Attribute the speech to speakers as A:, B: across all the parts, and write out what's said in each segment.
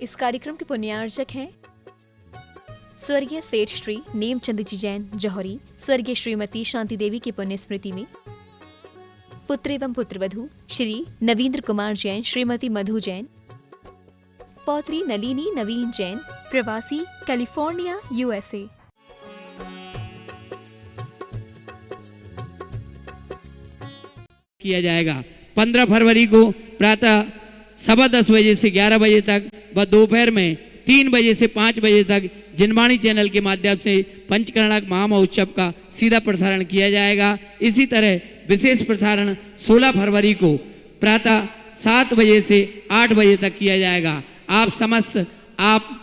A: इस कार्यक्रम के पुण्यार्चक हैं स्वर्गीय सेठ श्री नेमचंद जी जैन जौहरी, स्वर्गीय श्रीमती शांति देवी की पुण्य स्मृति में पुत्र एवं पुत्रवधू श्री नवींद्र कुमार जैन, श्रीमती मधु जैन, पौत्री नलिनी नवीन जैन, प्रवासी कैलिफोर्निया USA।
B: किया जाएगा 15 फरवरी को प्रातः 10:15 बजे से 11 बजे तक व दोपहर में 3 बजे से 5 बजे तक जिनवाणी चैनल के माध्यम से पंचकर्णक महामहोत्सव का सीधा प्रसारण किया जाएगा। इसी तरह विशेष प्रसारण 16 फरवरी को प्रातः 7 बजे से 8 बजे तक किया जाएगा। आप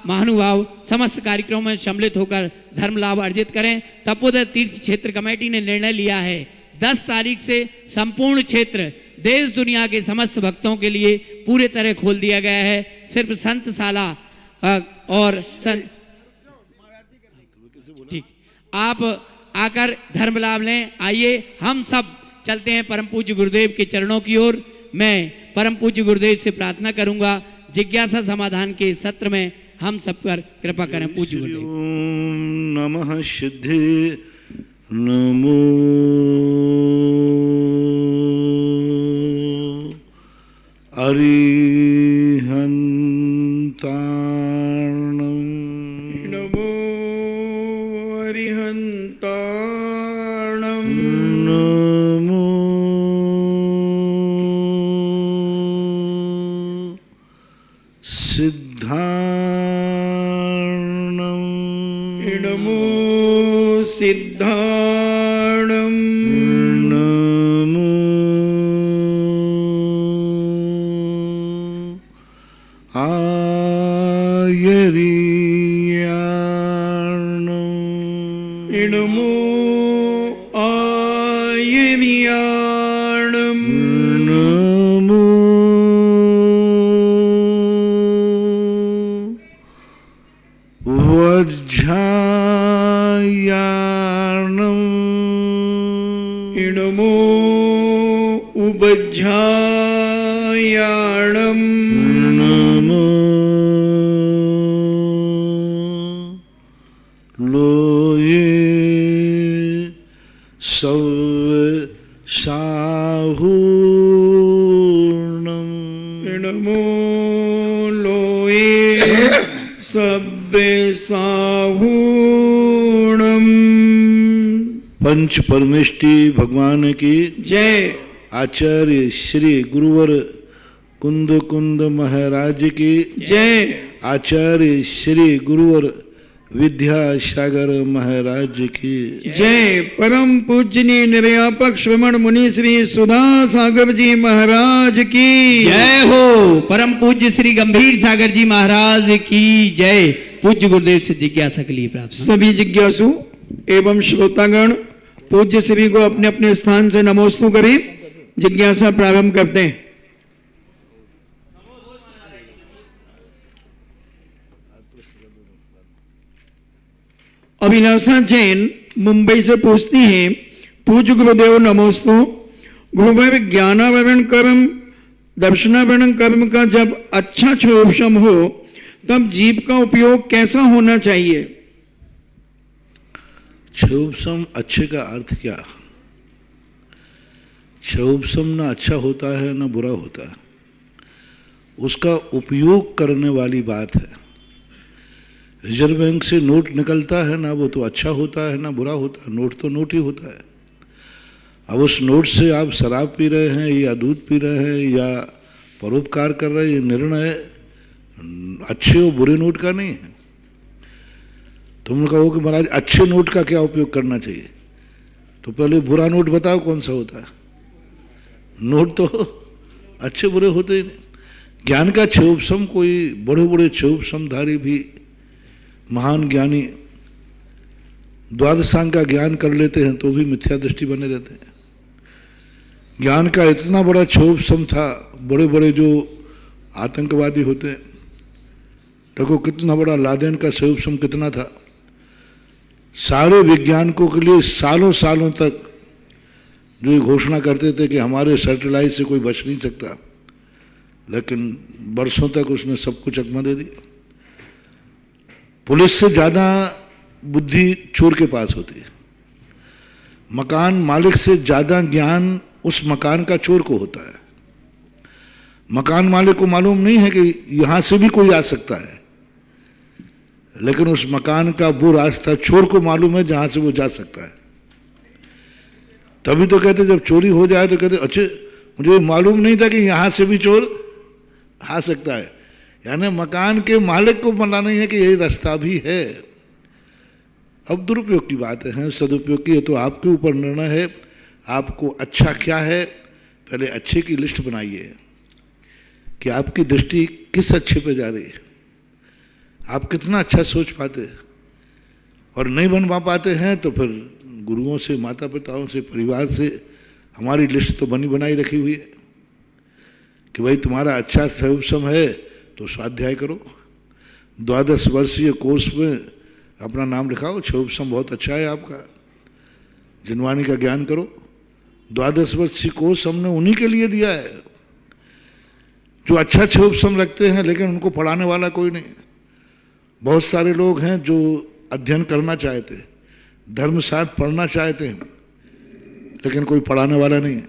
B: महानुभाव समस्त कार्यक्रमों में सम्मिलित होकर धर्म लाभ अर्जित करें। तपोधर तीर्थ क्षेत्र कमेटी ने निर्णय लिया है 10 तारीख से संपूर्ण क्षेत्र देश दुनिया के समस्त भक्तों के लिए पूरे तरह खोल दिया गया है। सिर्फ संतशाला और ठीक आप आकर धर्म लाभ लें। आइए हम सब चलते हैं परम पूज्य गुरुदेव के चरणों की ओर। मैं परम पूज्य गुरुदेव से प्रार्थना करूंगा जिज्ञासा समाधान के सत्र में हम सब पर कृपा करें। पूज्य गुरुदेव।
C: नमः सिद्धि नमो अरिहंताणं
D: नमो अरिहंताणं
C: नमो सिद्धाणं
D: नमो सिद्धाणं
C: नमो आयर्याणं
D: नमो आयर्याणं
C: नमो वज्रायाणं
D: नमो उबज्झायाणं
C: नमो लोये सव्यसाहूर्णं
D: नमो लोये सव्यसाहूर्णं।
C: पंच परमेष्टि भगवान की
D: जय।
C: आचार्य श्री गुरुवर कुंद कुंद महाराज की
D: जय।
C: आचार्य श्री गुरुवर विद्यासागर महाराज की
D: जय। परम पूजनीय निर्यापक श्रवण मुनि श्री सुधा सागर जी महाराज की
B: जय हो। परम पूज्य श्री गंभीर सागर जी महाराज की जय। पूज्य गुरुदेव से जिज्ञासा के लिए प्रार्थना।
D: सभी जिज्ञासु एवं श्रोतागण पूज्य श्री को अपने अपने स्थान से नमोस्तु करें। जिज्ञासा प्रारंभ करते हैं। अभिलाषा जैन मुंबई से पूछती हैं, पूज्य गुरुदेव नमोस्तु। गुरुदेव ज्ञानावरण कर्म दर्शनावरण कर्म का जब अच्छा क्षोभशम हो तब जीव का उपयोग कैसा होना चाहिए?
C: क्षोभसम अच्छे का अर्थ क्या? क्षोभसम ना अच्छा होता है ना बुरा होता है, उसका उपयोग करने वाली बात है। रिजर्व बैंक से नोट निकलता है ना, वो तो अच्छा होता है ना बुरा होता है, नोट तो नोट ही होता है। अब उस नोट से आप शराब पी रहे हैं या दूध पी रहे हैं या परोपकार कर रहे हैं, ये निर्णय अच्छे और बुरे नोट का नहीं है। तुम कहो कि महाराज अच्छे नोट का क्या उपयोग करना चाहिए, तो पहले बुरा नोट बताओ कौन सा होता है। नोट तो अच्छे बुरे होते ही नहीं। ज्ञान का क्षोभसम, कोई बड़े बड़े क्षोभसमधारी भी महान ज्ञानी द्वादशांग का ज्ञान कर लेते हैं तो भी मिथ्या दृष्टि बने रहते हैं। ज्ञान का इतना बड़ा क्षोभसम था, बड़े बड़े जो आतंकवादी होते हैं, देखो कितना बड़ा लादेन का क्षोभसम कितना था। सारे वैज्ञानिकों के लिए सालों सालों तक जो ये घोषणा करते थे कि हमारे सैटेलाइट से कोई बच नहीं सकता, लेकिन बरसों तक उसने सबको चकमा दे दिया। पुलिस से ज़्यादा बुद्धि चोर के पास होती है। मकान मालिक से ज़्यादा ज्ञान उस मकान का चोर को होता है। मकान मालिक को मालूम नहीं है कि यहाँ से भी कोई आ सकता है, लेकिन उस मकान का वो रास्ता चोर को मालूम है जहाँ से वो जा सकता है। तभी तो कहते जब चोरी हो जाए तो कहते अच्छे मुझे मालूम नहीं था कि यहाँ से भी चोर आ सकता है। यानी मकान के मालिक को पता नहीं है कि यही रास्ता भी है। अब दुरुपयोग की बात है, सदुपयोग की है तो आपके ऊपर निर्णय है। आपको अच्छा क्या है, पहले अच्छे की लिस्ट बनाइए कि आपकी दृष्टि किस अच्छे पे जा रही है, आप कितना अच्छा सोच पाते हैं। और नहीं बन पाते हैं तो फिर गुरुओं से, माता पिताओं से, परिवार से हमारी लिस्ट तो बनी बनाई रखी हुई है कि भाई तुम्हारा अच्छा उपशम है तो स्वाध्याय करो। 12 वर्षीय कोर्स में अपना नाम लिखाओ, उपशम बहुत अच्छा है आपका, जिनवाणी का ज्ञान करो। 12 वर्षीय कोर्स हमने उन्हीं के लिए दिया है जो अच्छा उपशम रखते हैं, लेकिन उनको पढ़ाने वाला कोई नहीं। बहुत सारे लोग हैं जो अध्ययन करना चाहते हैं, धर्मशास्त्र पढ़ना चाहते हैं, लेकिन कोई पढ़ाने वाला नहीं है,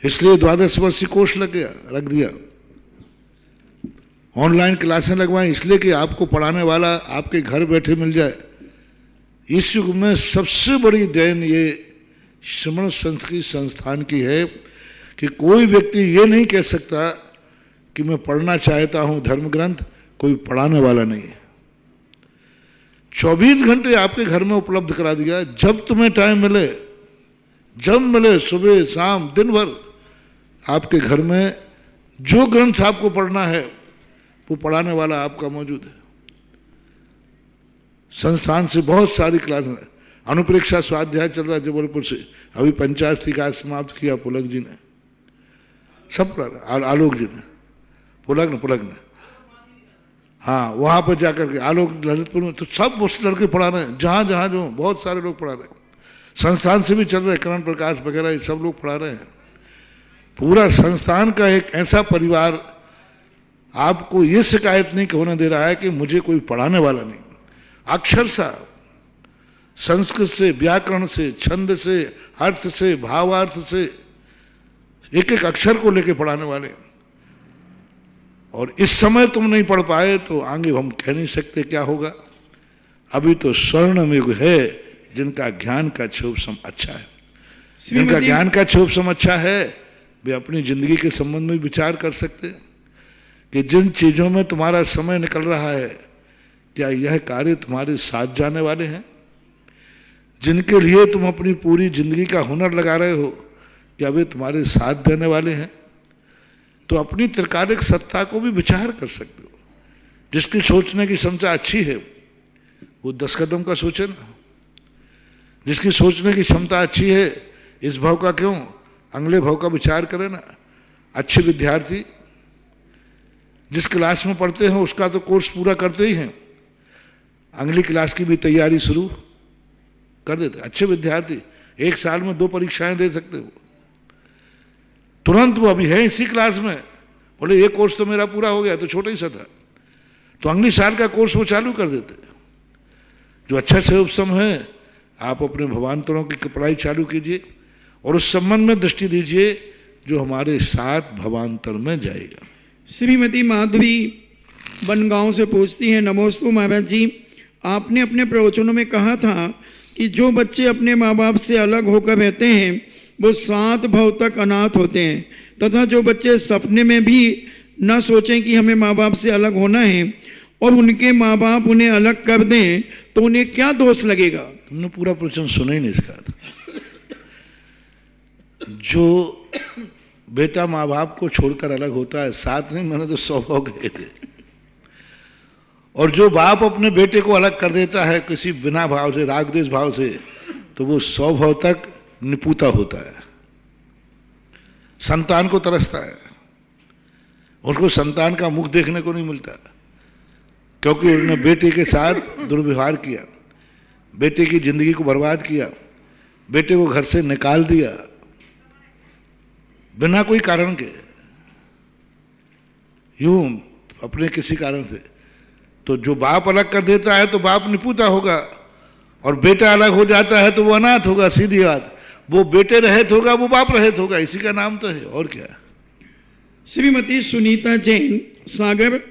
C: इसलिए 12 वर्षीय कोर्स रख दिया। ऑनलाइन क्लासें लगवाएं इसलिए कि आपको पढ़ाने वाला आपके घर बैठे मिल जाए। इस युग में सबसे बड़ी देन ये श्रमण संस्कृति संस्थान की है कि कोई व्यक्ति ये नहीं कह सकता कि मैं पढ़ना चाहता हूं धर्म ग्रंथ, कोई पढ़ाने वाला नहीं है। 24 घंटे आपके घर में उपलब्ध करा दिया। जब तुम्हें टाइम मिले, जब मिले, सुबह शाम दिन भर आपके घर में जो ग्रंथ आपको पढ़ना है वो पढ़ाने वाला आपका मौजूद है। संस्थान से बहुत सारी क्लास, अनुप्रेक्षा स्वाध्याय चल रहा है जबलपुर से, अभी पंचायत समाप्त किया पुलक जी ने, सब आलोक जी ने, पुलक ने, हाँ वहाँ पर जाकर के आलोक ललितपुर में, तो सब उस लड़के पढ़ा रहे हैं, जहाँ जहाँ जो बहुत सारे लोग पढ़ा रहे हैं। संस्थान से भी चल रहे हैं, करण प्रकाश वगैरह ये सब लोग पढ़ा रहे हैं। पूरा संस्थान का एक ऐसा परिवार आपको ये शिकायत नहीं होने दे रहा है कि मुझे कोई पढ़ाने वाला नहीं। अक्षर सा संस्कृत से, व्याकरण से, छंद से, अर्थ से, भावार्थ से, एक एक अक्षर को लेके पढ़ाने वाले। और इस समय तुम नहीं पढ़ पाए तो आगे हम कह नहीं सकते क्या होगा। अभी तो स्वर्णम युग है जिनका ज्ञान का क्षोभसम अच्छा है, जिनका ज्ञान का क्षोभसम अच्छा है, वे अपनी जिंदगी के संबंध में विचार कर सकते हैं कि जिन चीजों में तुम्हारा समय निकल रहा है, क्या यह कार्य तुम्हारे साथ जाने वाले हैं? जिनके लिए तुम अपनी पूरी जिंदगी का हुनर लगा रहे हो, क्या वे तुम्हारे साथ देने वाले हैं? तो अपनी त्रिकालिक सत्ता को भी विचार कर सकते हो। जिसकी सोचने की क्षमता अच्छी है वो 10 कदम का सोचे ना। जिसकी सोचने की क्षमता अच्छी है, इस भाव का क्यों, अगले भाव का विचार करे ना। अच्छे विद्यार्थी जिस क्लास में पढ़ते हैं उसका तो कोर्स पूरा करते ही हैं, अगली क्लास की भी तैयारी शुरू कर देते। अच्छे विद्यार्थी 1 साल में 2 परीक्षाएं दे सकते हो, तुरंत वो अभी है इसी क्लास में, बोले ये कोर्स तो मेरा पूरा हो गया, तो छोटा ही सा था, तो अगले साल का कोर्स वो चालू कर देते। जो अच्छा से उपशम है, आप अपने भवांतरों की पढ़ाई चालू कीजिए और उस संबंध में दृष्टि दीजिए जो हमारे साथ भवांतर में जाएगा।
D: श्रीमती माधवी बनगांव से पूछती हैं, नमोस्तु महाराज जी, आपने अपने प्रवचनों में कहा था कि जो बच्चे अपने माँ बाप से अलग होकर रहते हैं वो 7 भव तक अनाथ होते हैं, तथा जो बच्चे सपने में भी न सोचें कि हमें माँ बाप से अलग होना है और उनके माँ बाप उन्हें अलग कर दें तो उन्हें क्या दोष लगेगा?
C: तुमने पूरा प्रवचन सुना ही नहीं इसका। जो बेटा माँ बाप को छोड़कर अलग होता है, 7 नहीं मैंने तो 100 भव गए थे। और जो बाप अपने बेटे को अलग कर देता है किसी बिना भाव से, रागद्वेष भाव से, तो वो 100 भव तक निपुता होता है, संतान को तरसता है, उसको संतान का मुख देखने को नहीं मिलता, क्योंकि उन्होंने बेटे के साथ दुर्व्यवहार किया, बेटे की जिंदगी को बर्बाद किया, बेटे को घर से निकाल दिया बिना कोई कारण के। यूं अपने किसी कारण से, तो जो बाप अलग कर देता है तो बाप निपुता होगा, और बेटा अलग हो जाता है तो वो अनाथ होगा। सीधी बात, वो बेटे रहित होगा, वो बाप रहित होगा, इसी का नाम तो है, और क्या।
D: श्रीमती सुनीता जैन सागर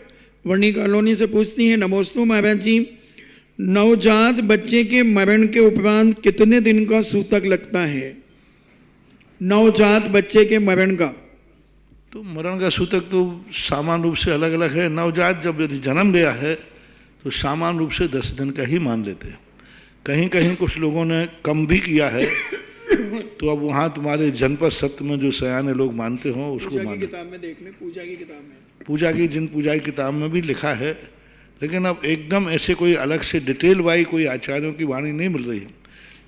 D: वर्णी कॉलोनी से पूछती हैं, नमोस्तु महाराज जी, नवजात बच्चे के मरण के उपरांत कितने दिन का सूतक लगता है? नवजात बच्चे के मरण का
C: तो मरण का सूतक तो सामान्य रूप से अलग अलग है। नवजात जब यदि जन्म गया है तो सामान्य रूप से 10 दिन का ही मान लेते हैं। कहीं कहीं कुछ लोगों ने कम भी किया है, तो अब वहाँ तुम्हारे जनपद सत्य में जो सयाने लोग मानते हो उसको मान।
D: किताब में देख लें, पूजा की किताब में,
C: पूजा की किताब में भी लिखा है, लेकिन अब एकदम ऐसे कोई अलग से डिटेल वाई कोई आचार्यों की वाणी नहीं मिल रही है।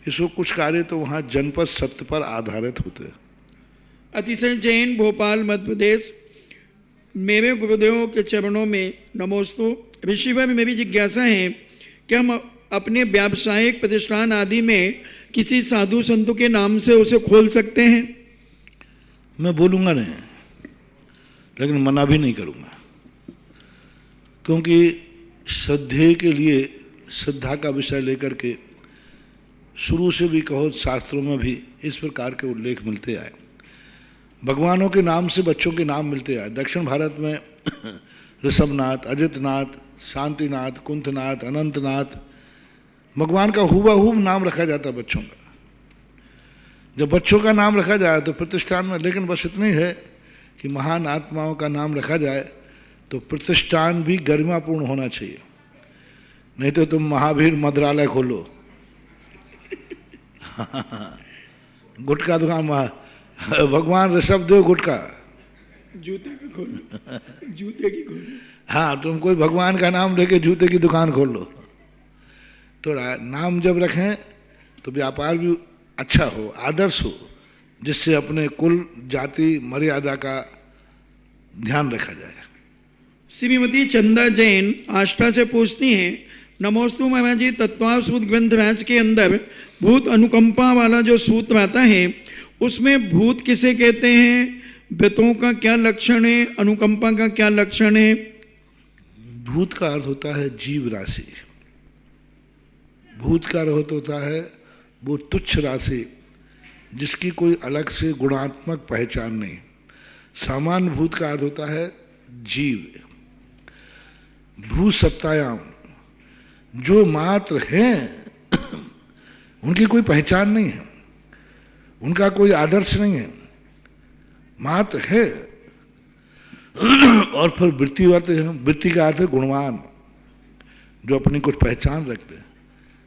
C: इसको कुछ कार्य तो वहाँ जनपद सत्य पर आधारित होते हैं।
D: अतिशय जैन भोपाल मध्य प्रदेश, मेरे गुरुदेवों के चरणों में नमोस्तु। ऋषिवर में मेरी जिज्ञासा है कि हम अपने व्यावसायिक प्रतिष्ठान आदि में किसी साधु संतों के नाम से उसे खोल सकते हैं?
C: मैं बोलूँगा नहीं, लेकिन मना भी नहीं करूँगा, क्योंकि श्रद्धेय के लिए श्रद्धा का विषय लेकर के शुरू से भी कहो शास्त्रों में भी इस प्रकार के उल्लेख मिलते आए। भगवानों के नाम से बच्चों के नाम मिलते आए। दक्षिण भारत में ऋषभनाथ, अजितनाथ, शांतिनाथ, कुंथनाथ, अनंतनाथ, भगवान का हुबहू नाम रखा जाता है बच्चों का। जब बच्चों का नाम रखा जाए तो प्रतिष्ठान में, लेकिन बस इतना ही है कि महान आत्माओं का नाम रखा जाए तो प्रतिष्ठान भी गरिमापूर्ण होना चाहिए। नहीं तो तुम महावीर मद्रालय खोलो, गुटखा दुकान, भगवान ऋषभदेव गुटखा,
D: जूते का खोलो, जूते की खोलो।
C: हाँ, तुम कोई भगवान का नाम लेके जूते की दुकान खोल लो। तो नाम जब रखें तो व्यापार भी अच्छा हो, आदर्श हो, जिससे अपने कुल जाति मर्यादा का ध्यान रखा जाए।
D: श्रीमती चंदा जैन आष्टा से पूछती हैं, नमोस्तु महाराज जी, तत्वावसूत ग्रंथ राज के अंदर भूत अनुकंपा वाला जो सूत्र आता है उसमें भूत किसे कहते हैं, व्रतों का क्या लक्षण है, अनुकंपा का क्या लक्षण है?
C: भूत का अर्थ होता है जीव राशि। भूत का अर्थ होता है वो तुच्छ राशि जिसकी कोई अलग से गुणात्मक पहचान नहीं। सामान्य भूत का अर्थ होता है जीव। भू सत्तायाम, जो मात्र हैं उनकी कोई पहचान नहीं है, उनका कोई आदर्श नहीं है, मात्र है। और फिर वृत्ति वर्त है, वृत्ति का अर्थ है गुणवान, जो अपनी कुछ पहचान रखते हैं,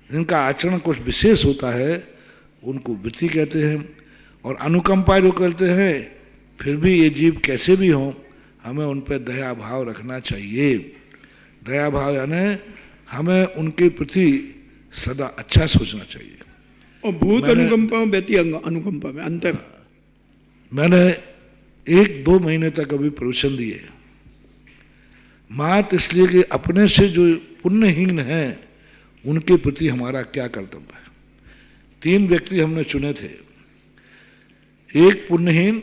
C: जिनका आचरण कुछ विशेष होता है, उनको वृत्ति कहते हैं। और अनुकंपा जो करते हैं, फिर भी ये जीव कैसे भी हों, हमें उन पर दया भाव रखना चाहिए। दया भाव यानी हमें उनके प्रति सदा अच्छा सोचना चाहिए।
D: और भूत अनुकंपा और व्यक्ति अनुकंपा में अंतर?
C: मैंने 1-2 महीने तक अभी प्रवचन दिए, मात्र इसलिए कि अपने से जो पुण्यहीन हैं उनके प्रति हमारा क्या कर्तव्य है। 3 व्यक्ति हमने चुने थे, एक पुण्यहीन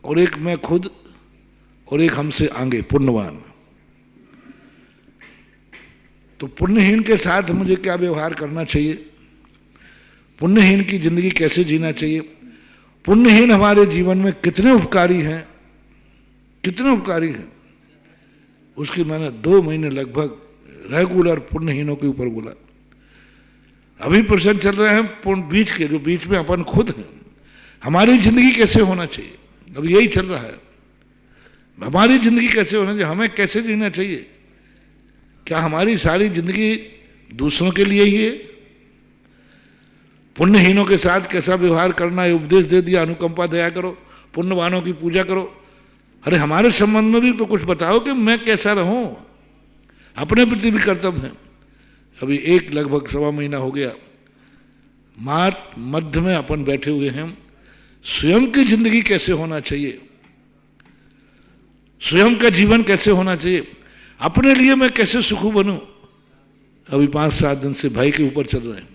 C: और एक मैं खुद और एक हमसे आगे पुण्यवान। तो पुण्यहीन के साथ मुझे क्या व्यवहार करना चाहिए, पुण्यहीन की जिंदगी कैसे जीना चाहिए, पुण्यहीन हमारे जीवन में कितने उपकारी हैं, कितने उपकारी हैं, उसकी मैंने 2 महीने लगभग रेगुलर पुण्यहीनों के ऊपर बोला। अभी प्रश्न चल रहे हैं बीच के, जो बीच में अपन खुद हैं, हमारी जिंदगी कैसे होना चाहिए, अब यही चल रहा है। हमारी जिंदगी कैसे होना चाहिए, हमें कैसे जीना चाहिए। क्या हमारी सारी जिंदगी दूसरों के लिए ही है? पुण्यहीनों के साथ कैसा व्यवहार करना है उपदेश दे दिया, अनुकंपा दया करो, पुण्यवानों की पूजा करो। अरे हमारे संबंध में भी तो कुछ बताओ कि मैं कैसा रहूं, अपने प्रति भी कर्तव्य है। अभी लगभग 1.25 महीना हो गया, मार्च मध्य में अपन बैठे हुए हैं, स्वयं की जिंदगी कैसे होना चाहिए, स्वयं का जीवन कैसे होना चाहिए, अपने लिए मैं कैसे सुखी बनूं। अभी 5-7 दिन से भाई के ऊपर चल रहे हैं,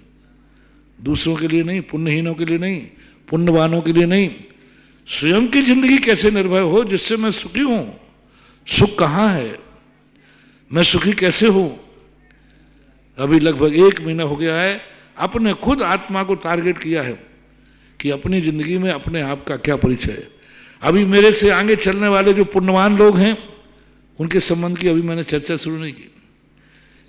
C: दूसरों के लिए नहीं, पुण्यहीनों के लिए नहीं, पुण्यवानों के लिए नहीं, स्वयं की जिंदगी कैसे निर्भय हो जिससे मैं सुखी हूं, सुख कहाँ है, मैं सुखी कैसे हूं। अभी लगभग 1 महीना हो गया है, अपने खुद आत्मा को टारगेट किया है कि अपनी जिंदगी में अपने आप का क्या परिचय है। अभी मेरे से आगे चलने वाले जो पुण्यवान लोग हैं उनके संबंध की अभी मैंने चर्चा शुरू नहीं की।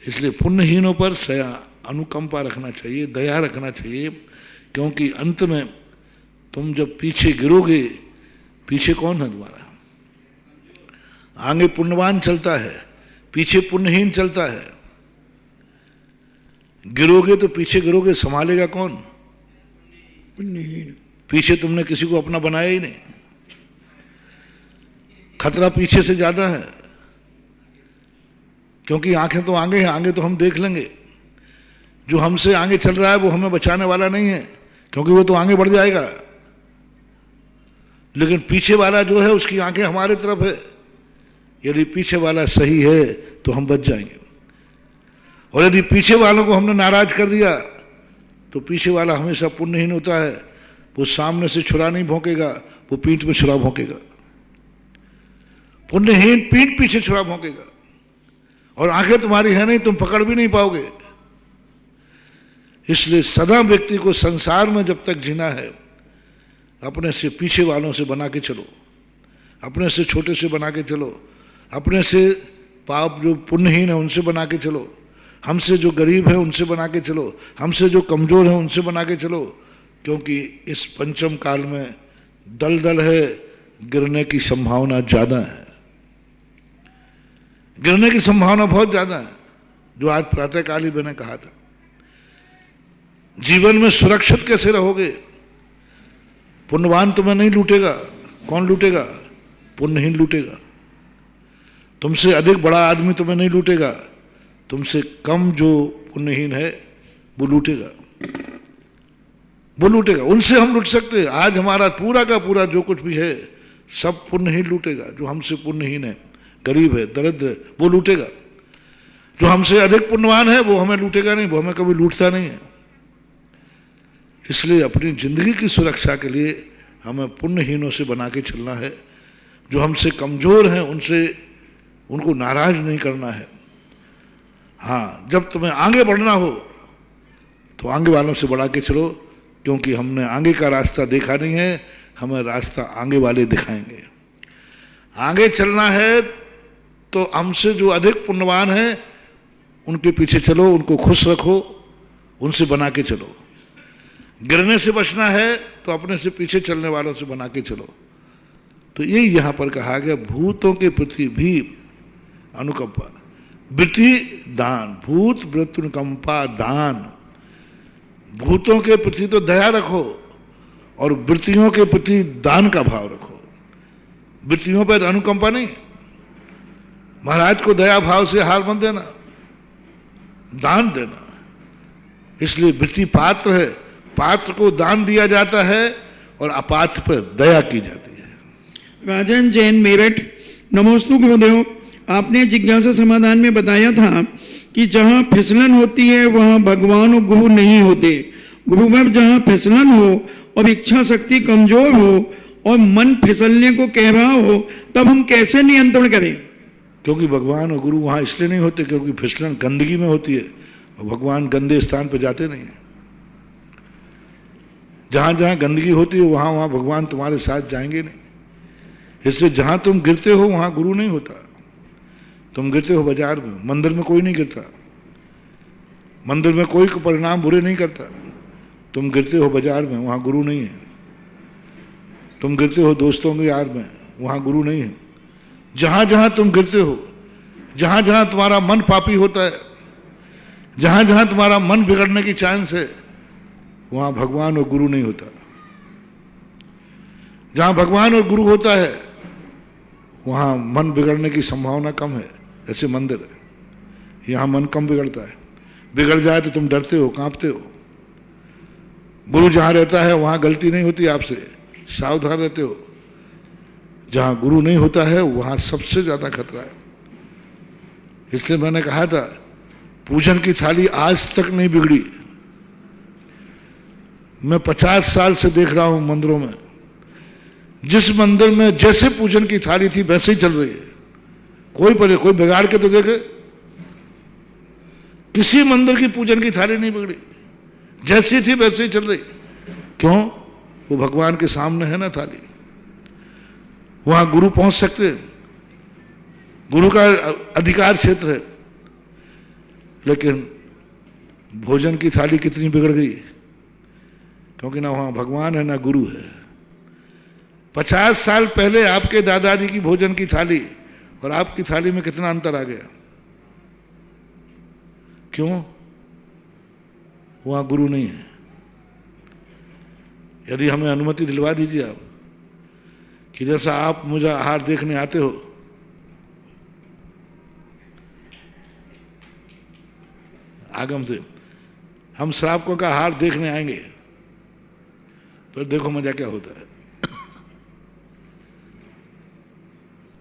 C: इसलिए पुण्यहीनों पर सया अनुकंपा रखना चाहिए, दया रखना चाहिए, क्योंकि अंत में तुम जब पीछे गिरोगे, पीछे कौन है तुम्हारा? आगे पुण्यवान चलता है, पीछे पुण्यहीन चलता है। गिरोगे तो पीछे गिरोगे, संभालेगा कौन?
D: पुण्यहीन।
C: पीछे तुमने किसी को अपना बनाया ही नहीं। खतरा पीछे से ज्यादा है, क्योंकि आंखें तो आगे हैं, आगे तो हम देख लेंगे। जो हमसे आगे चल रहा है वो हमें बचाने वाला नहीं है, क्योंकि वो तो आगे बढ़ जाएगा। लेकिन पीछे वाला जो है उसकी आंखें हमारे तरफ है। यदि पीछे वाला सही है तो हम बच जाएंगे, और यदि पीछे वालों को हमने नाराज कर दिया तो पीछे वाला हमेशा पुण्यहीन होता है। वो सामने से छुरा नहीं भौंकेगा, वो पीठ में छुरा भौंकेगा। पुण्यहीन पीठ पीछे छुरा भौंकेगा, और आंखें तुम्हारी है नहीं, तुम पकड़ भी नहीं पाओगे। इसलिए सदा व्यक्ति को संसार में जब तक जीना है, अपने से पीछे वालों से बना के चलो, अपने से छोटे से बना के चलो, अपने से पाप जो पुण्यहीन है उनसे बना के चलो, हमसे जो गरीब है उनसे बना के चलो, हमसे जो कमजोर है उनसे बना के चलो। क्योंकि इस पंचम काल में दलदल है, गिरने की संभावना ज्यादा है, गिरने की संभावना बहुत ज्यादा है। जो आज प्रातःकाल ही मैंने कहा था, जीवन में सुरक्षित कैसे रहोगे? पुण्यवान तुम्हें नहीं लूटेगा। कौन लूटेगा? पुण्यहीन लूटेगा। तुमसे अधिक बड़ा आदमी तुम्हें नहीं लूटेगा, तुमसे कम जो पुण्यहीन है वो लूटेगा, वो लूटेगा। उनसे हम लूट सकते हैं। आज हमारा पूरा का पूरा जो कुछ भी है सब पुण्यहीन लूटेगा। जो हमसे पुण्यहीन है, गरीब है, दरिद्र है, वो लूटेगा। जो हमसे अधिक पुण्यवान है वो हमें लूटेगा नहीं, वो हमें कभी लूटता नहीं है। इसलिए अपनी जिंदगी की सुरक्षा के लिए हमें पुण्यहीनों से बना के चलना है। जो हमसे कमजोर हैं उनसे, उनको नाराज नहीं करना है। हाँ, जब तुम्हें आगे बढ़ना हो तो आगे वालों से बढ़ा के चलो, क्योंकि हमने आगे का रास्ता देखा नहीं है, हमें रास्ता आगे वाले दिखाएंगे। आगे चलना है तो हमसे जो अधिक पुण्यवान है उनके पीछे चलो, उनको खुश रखो, उनसे बना के चलो। गिरने से बचना है तो अपने से पीछे चलने वालों से बना के चलो। तो ये यहां पर कहा गया, भूतों के प्रति भी अनुकंपा, वृत्ति दान, भूत वृत्ति अनुकंपा दान। भूतों के प्रति तो दया रखो और वृत्तियों के प्रति दान का भाव रखो। वृत्तियों पर अनुकंपा नहीं। महाराज को दया भाव से हार मत देना, दान देना। इसलिए वृत्ति पात्र है, पात्र को दान दिया जाता है और अपात्र पर दया की जाती है।
D: राजन जैन मेरठ, नमोस्तु गुरुदेव। आपने जिज्ञासा समाधान में बताया था कि जहाँ फिसलन होती है वहाँ भगवान और गुरु नहीं होते। गुरुवर जहाँ फिसलन हो और इच्छा शक्ति कमजोर हो और मन फिसलने को कह रहा हो, तब हम कैसे नियंत्रण करें?
C: क्योंकि भगवान और गुरु वहाँ इसलिए नहीं होते क्योंकि फिसलन गंदगी में होती है, और भगवान गंदे स्थान पर जाते नहीं हैं। जहाँ जहाँ गंदगी होती है वहाँ वहाँ भगवान तुम्हारे साथ जाएंगे नहीं। इसलिए जहाँ तुम गिरते हो वहाँ गुरु नहीं होता। तुम गिरते हो बाजार में, मंदिर में कोई नहीं गिरता, मंदिर में कोई परिणाम बुरे नहीं करता। तुम गिरते हो बाजार में, वहाँ गुरु नहीं है। तुम गिरते हो दोस्तों के यार में, वहाँ गुरु नहीं है। जहाँ जहाँ तुम गिरते हो, जहाँ जहाँ तुम्हारा मन पापी होता है, जहाँ जहाँ तुम्हारा मन बिगड़ने की चांस है, वहाँ भगवान और गुरु नहीं होता। जहाँ भगवान और गुरु होता है वहाँ मन बिगड़ने की संभावना कम है। ऐसे मंदिर है, यहाँ मन कम बिगड़ता है। बिगड़ जाए तो तुम डरते हो, कांपते हो। गुरु जहाँ रहता है वहाँ गलती नहीं होती आपसे, सावधान रहते हो। जहाँ गुरु नहीं होता है वहाँ सबसे ज्यादा खतरा है। इसलिए मैंने कहा था, पूजन की थाली आज तक नहीं बिगड़ी। मैं 50 साल से देख रहा हूं मंदिरों में, जिस मंदिर में जैसे पूजन की थाली थी वैसे ही चल रही है। कोई बिगाड़ के तो देखे। किसी मंदिर की पूजन की थाली नहीं बिगड़ी, जैसी थी वैसे ही चल रही। क्यों? वो भगवान के सामने है ना थाली, वहां गुरु पहुंच सकते हैं, गुरु का अधिकार क्षेत्र है। लेकिन भोजन की थाली कितनी बिगड़ गई, क्योंकि ना वहां भगवान है ना गुरु है। 50 साल पहले आपके दादाजी की भोजन की थाली और आपकी थाली में कितना अंतर आ गया। क्यों? वहां गुरु नहीं है। यदि हमें अनुमति दिलवा दीजिए आप कि जैसा आप मुझे आहार देखने आते हो, आगम से हम श्रावकों का आहार देखने आएंगे, फिर देखो मजा क्या होता है।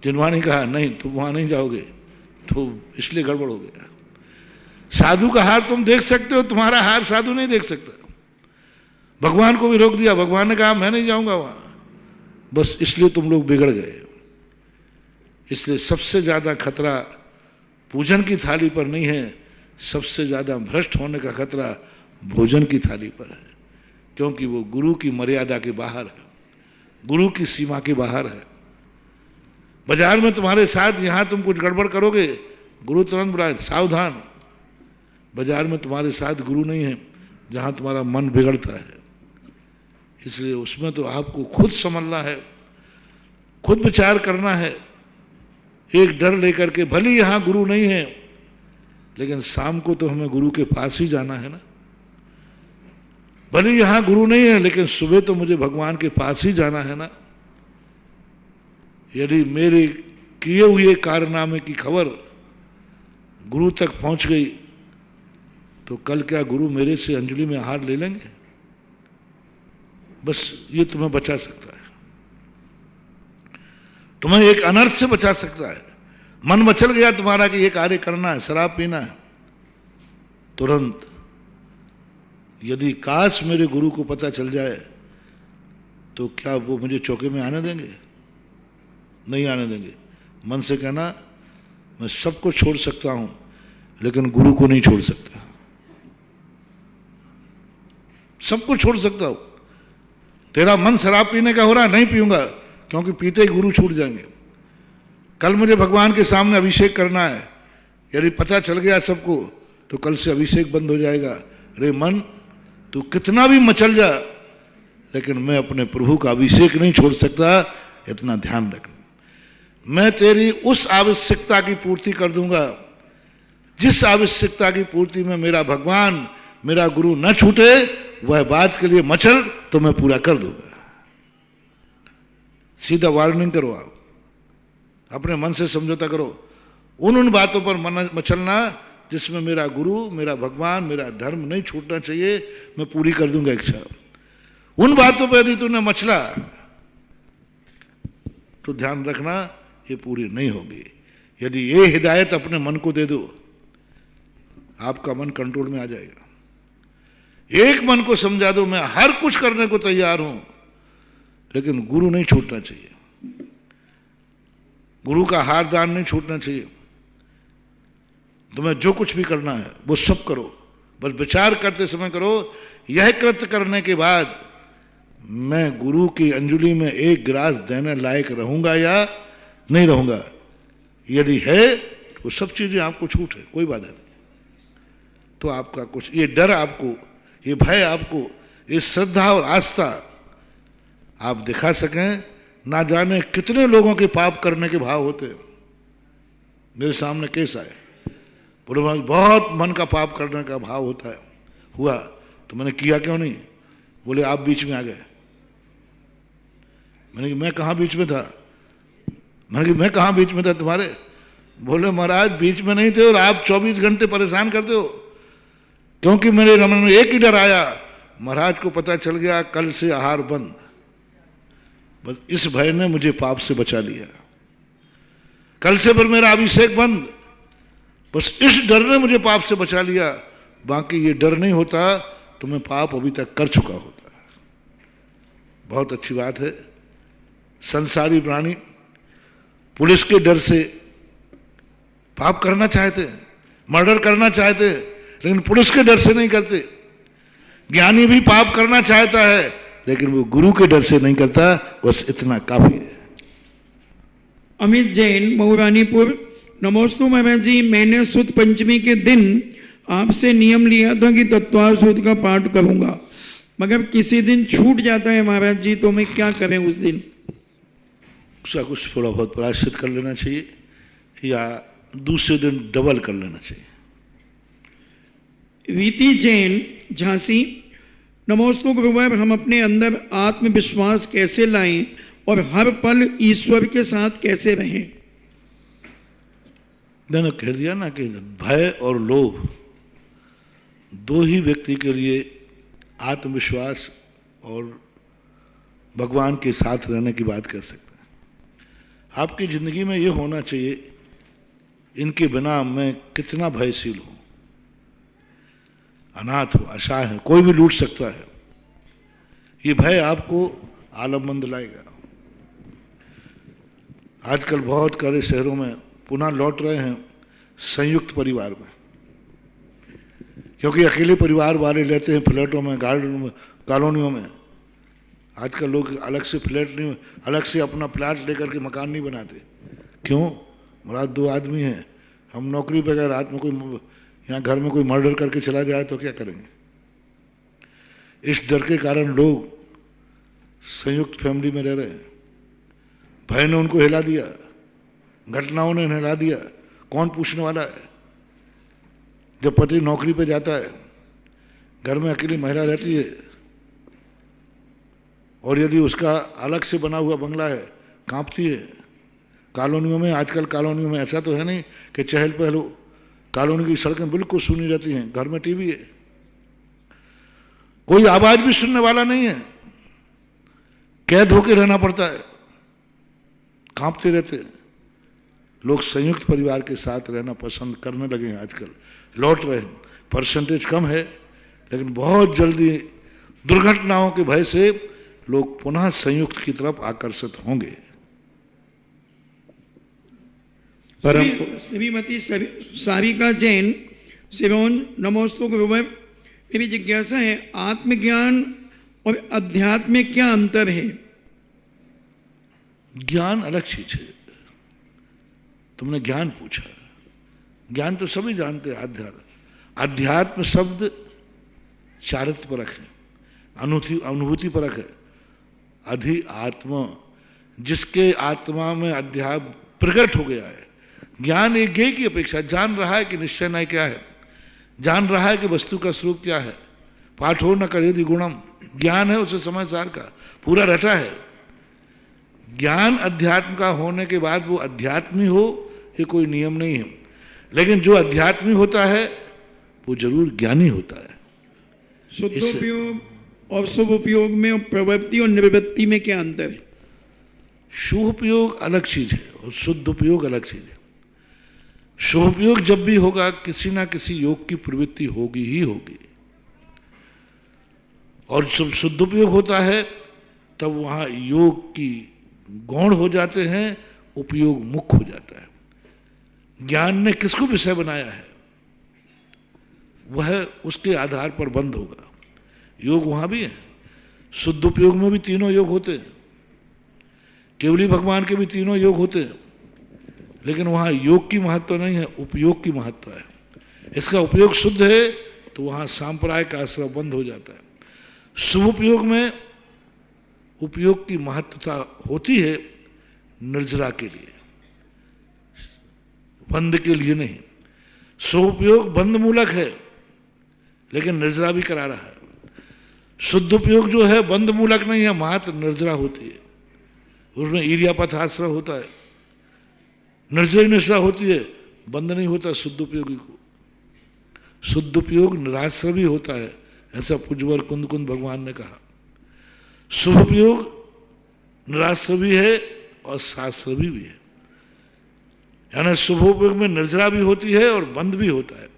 C: जिनवाणी कहा नहीं तुम वहां नहीं जाओगे, तो इसलिए गड़बड़ हो गया। साधु का हार तुम देख सकते हो, तुम्हारा हार साधु नहीं देख सकता। भगवान को भी रोक दिया, भगवान ने कहा मैं नहीं जाऊंगा वहां, बस इसलिए तुम लोग बिगड़ गए। इसलिए सबसे ज्यादा खतरा पूजन की थाली पर नहीं है, सबसे ज्यादा भ्रष्ट होने का खतरा भोजन की थाली पर है, क्योंकि वो गुरु की मर्यादा के बाहर है, गुरु की सीमा के बाहर है। बाजार में तुम्हारे साथ यहां तुम कुछ गड़बड़ करोगे, गुरु तुरंत बुलाए सावधान। बाजार में तुम्हारे साथ गुरु नहीं है जहां तुम्हारा मन बिगड़ता है। इसलिए उसमें तो आपको खुद समझना है, खुद विचार करना है, एक डर लेकर के। भले यहां गुरु नहीं है, लेकिन शाम को तो हमें गुरु के पास ही जाना है ना। भले यहां गुरु नहीं है, लेकिन सुबह तो मुझे भगवान के पास ही जाना है ना। यदि मेरे किए हुए कारनामे की खबर गुरु तक पहुंच गई, तो कल क्या गुरु मेरे से अंजलि में आहार ले लेंगे? बस ये तुम्हें बचा सकता है, तुम्हें एक अनर्थ से बचा सकता है। मन मचल गया तुम्हारा कि ये कार्य करना है, शराब पीना है, तुरंत यदि काश मेरे गुरु को पता चल जाए तो क्या वो मुझे चौके में आने देंगे? नहीं आने देंगे। मन से कहना मैं सबको छोड़ सकता हूं, लेकिन गुरु को नहीं छोड़ सकता। सबको छोड़ सकता हूं, तेरा मन शराब पीने का हो रहा, नहीं पीऊंगा, क्योंकि पीते ही गुरु छूट जाएंगे। कल मुझे भगवान के सामने अभिषेक करना है, यदि पता चल गया सबको तो कल से अभिषेक बंद हो जाएगा। अरे मन, तू कितना भी मचल जा, लेकिन मैं अपने प्रभु का अभिषेक नहीं छोड़ सकता, इतना ध्यान रखना। मैं तेरी उस आवश्यकता की पूर्ति कर दूंगा जिस आवश्यकता की पूर्ति में मेरा भगवान, मेरा गुरु न छूटे। वह बात के लिए मचल तो मैं पूरा कर दूंगा। सीधा वार्निंग करो, आप अपने मन से समझौता करो। उन बातों पर मन मचलना जिसमें मेरा गुरु, मेरा भगवान, मेरा धर्म नहीं छूटना चाहिए, मैं पूरी कर दूंगा इच्छा। उन बातों पर यदि तूने मचला तो ध्यान रखना ये पूरी नहीं होगी। यदि ये हिदायत अपने मन को दे दो, आपका मन कंट्रोल में आ जाएगा। एक मन को समझा दो मैं हर कुछ करने को तैयार हूं, लेकिन गुरु नहीं छूटना चाहिए, गुरु का हार दान नहीं छूटना चाहिए। तुम्हें जो कुछ भी करना है वो सब करो, बस विचार करते समय करो, यह कृत्य करने के बाद मैं गुरु की अंजलि में एक गिलास देने लायक रहूंगा या नहीं रहूंगा। यदि है तो सब चीजें आपको छूट है, कोई बाधा नहीं। तो आपका कुछ ये डर, आपको ये भय, आपको ये श्रद्धा और आस्था आप दिखा सकें। ना जाने कितने लोगों के पाप करने के भाव होते। मेरे सामने केस आए, बोले बहुत मन का पाप करने का भाव होता है, हुआ तो मैंने किया क्यों नहीं? बोले आप बीच में आ गए। मैंने मैं कहाँ बीच में था? मैंने मैं कहाँ बीच में था तुम्हारे? बोले महाराज बीच में नहीं थे, और आप 24 घंटे परेशान करते हो। क्योंकि मेरे मन में एक ही डर आया, महाराज को पता चल गया कल से आहार बंद। बस इस भय ने मुझे पाप से बचा लिया। कल से फिर मेरा अभिषेक बंद, बस इस डर ने मुझे पाप से बचा लिया। बाकी ये डर नहीं होता तो मैं पाप अभी तक कर चुका होता। बहुत अच्छी बात है। संसारी प्राणी पुलिस के डर से पाप करना चाहते हैं, मर्डर करना चाहते हैं, लेकिन पुलिस के डर से नहीं करते। ज्ञानी भी पाप करना चाहता है, लेकिन वो गुरु के डर से नहीं करता, बस इतना काफी है।
D: अमित जैन, मऊरानीपुर। नमोस्तु महाराज जी, मैंने सुद पंचमी के दिन आपसे नियम लिया था कि तत्वार सूत्र का पाठ करूंगा, मगर किसी दिन छूट जाता है महाराज जी, तो मैं क्या करें उस दिन?
C: उसका कुछ थोड़ा बहुत प्रायश्चित कर लेना चाहिए, या दूसरे दिन डबल कर लेना चाहिए।
D: रीति जैन, झांसी। नमोस्तु गुरुवार, हम अपने अंदर आत्मविश्वास कैसे लाएं और हर पल ईश्वर के साथ कैसे रहें?
C: मैंने कह दिया ना कि भय और लोभ दो ही व्यक्ति के लिए आत्मविश्वास और भगवान के साथ रहने की बात कर सकते हैं। आपकी जिंदगी में ये होना चाहिए, इनके बिना मैं कितना भयशील हूं, अनाथ हूं, असहाय है, कोई भी लूट सकता है। ये भय आपको आलमबंद लाएगा। आजकल बहुत सारे शहरों में पुनः लौट रहे हैं संयुक्त परिवार में, क्योंकि अकेले परिवार वाले लेते हैं फ्लैटों में, गार्डन में, कॉलोनियों में। आजकल लोग अलग से फ्लैट नहीं, अलग से अपना प्लाट लेकर के मकान नहीं बनाते। क्यों? मुराद दो आदमी हैं, हम नौकरी पे गए, रात में कोई यहाँ घर में कोई मर्डर करके चला जाए तो क्या करेंगे? इस डर के कारण लोग संयुक्त फैमिली में रह रहे हैं। भय ने उनको हिला दिया, घटनाओं ने हिला दिया, कौन पूछने वाला है? जब पति नौकरी पे जाता है, घर में अकेली महिला रहती है, और यदि उसका अलग से बना हुआ बंगला है, कांपती है। कॉलोनियों में, आजकल कॉलोनियों में ऐसा तो है नहीं कि चहल पहल हो, कॉलोनी की सड़कें बिल्कुल सुनी रहती हैं, घर में टीवी है, कोई आवाज भी सुनने वाला नहीं है, कैद होकर रहना पड़ता है, कांपते रहते हैं। लोग संयुक्त परिवार के साथ रहना पसंद करने लगे हैं, आजकल लौट रहे हैं। परसेंटेज कम है, लेकिन बहुत जल्दी दुर्घटनाओं के भय से लोग पुनः संयुक्त की तरफ आकर्षित होंगे।
D: श्रीमती सारिका जैन, सिरोन। नमोस्तु गुरुवर, मेरी जिज्ञासा है, आत्मज्ञान और अध्यात्म में क्या अंतर है?
C: ज्ञान अलग चीज है। तुमने ज्ञान पूछा, ज्ञान तो सभी जानते हैं। अध्यात्म शब्द चारित्र्य परक है, अनुभूति परक है। अधि आत्मा, जिसके आत्मा में अध्यात्म प्रकट हो गया है। ज्ञान एक ज्ञेय की अपेक्षा जान रहा है कि निश्चय नहीं क्या है, जान रहा है कि वस्तु का स्वरूप क्या है। पाठो न करेदि गुणम, ज्ञान है उसे समय सार का पूरा रटा है। ज्ञान अध्यात्म का होने के बाद वो अध्यात्मी हो, ये कोई नियम नहीं है, लेकिन जो अध्यात्मी होता है वो जरूर ज्ञानी होता है।
D: शुद्धोपयोग और शुभ उपयोग में, और प्रवृत्ति और निवृत्ति में क्या अंतर है?
C: शुभ उपयोग अलग चीज है और शुद्ध उपयोग अलग चीज है। शुभ उपयोग जब भी होगा, किसी ना किसी योग की प्रवृत्ति होगी ही होगी, और जब शुद्ध उपयोग होता है तब वहां योग की गौण हो जाते हैं, उपयोग मुख्य हो जाता है। ज्ञान ने किसको विषय बनाया है, वह उसके आधार पर बंद होगा। योग वहां भी है, शुद्ध उपयोग में भी तीनों योग होते हैं, केवली भगवान के भी तीनों योग होते हैं, लेकिन वहां योग की महत्व नहीं है, उपयोग की महत्व है। इसका उपयोग शुद्ध है तो वहां सांप्रदायिक आश्रय बंद हो जाता है। शुभ उपयोग में उपयोग की महत्वता होती है निर्जरा के लिए, बंद के लिए नहीं। शुभ उपयोग बंद मूलक है, लेकिन निर्जरा भी करा रहा है। शुद्ध उपयोग जो है बंद मूलक नहीं है, मात्र निर्जरा होती है, उसमें ईर्यापथ आश्रय होता है। निर्जय निष्ठा होती है, बंद नहीं होता शुद्ध उपयोगी को। शुद्ध उपयोग निराश्रय भी होता है, ऐसा पूज्यवर कुंद कुंद भगवान ने कहा। शुभ उपयोग निराश्रय भी है और शास्त्र भी है, यानी शुभ उपयोग में निर्जरा भी होती है और बंद भी होता है,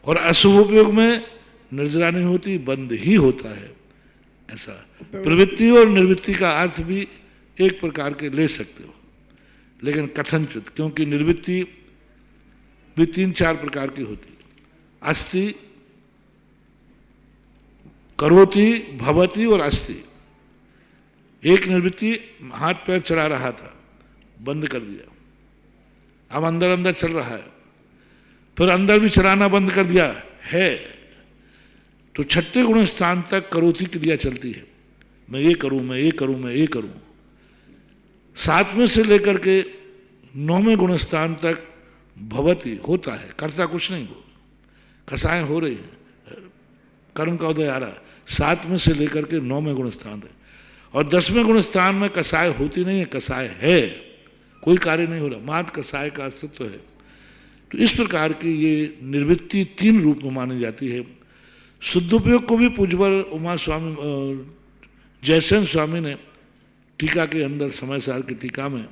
C: और अशुभ उपयोग में निर्जरा नहीं होती, बंद ही होता है। ऐसा प्रवृत्ति और निर्वृत्ति का अर्थ भी एक प्रकार के ले सकते हो, लेकिन कथनचित, क्योंकि निर्वृत्ति भी 3-4 प्रकार की होती है। अस्ति, करोति, भवति और अस्ति। एक निर्वृत्ति हाथ पैर चला रहा था, बंद कर दिया, अब अंदर अंदर चल रहा है, फिर अंदर भी चलाना बंद कर दिया है, तो छठे गुण स्थान तक करोति क्रिया चलती है। मैं ये करूं, मैं ये करूं, मैं ये करूं। 7वें से लेकर के 9वें गुण स्थान तक भवति होता है, करता कुछ नहीं, वो कसाएं हो रही हैं, कर्म का उदय आ रहा है। 7वें से लेकर के 9वें गुण स्थान है, और 10वें गुण स्थान में कसाय होती नहीं है, कसाय है, कोई कार्य नहीं हो रहा, मात्र कसाय का अस्तित्व है। तो इस प्रकार की ये निर्वृत्ति 3 रूप में मानी जाती है। शुद्धोपयोग को भी पूज्यवर उमा स्वामी जयसेन स्वामी ने टीका के अंदर समय सार की टीका में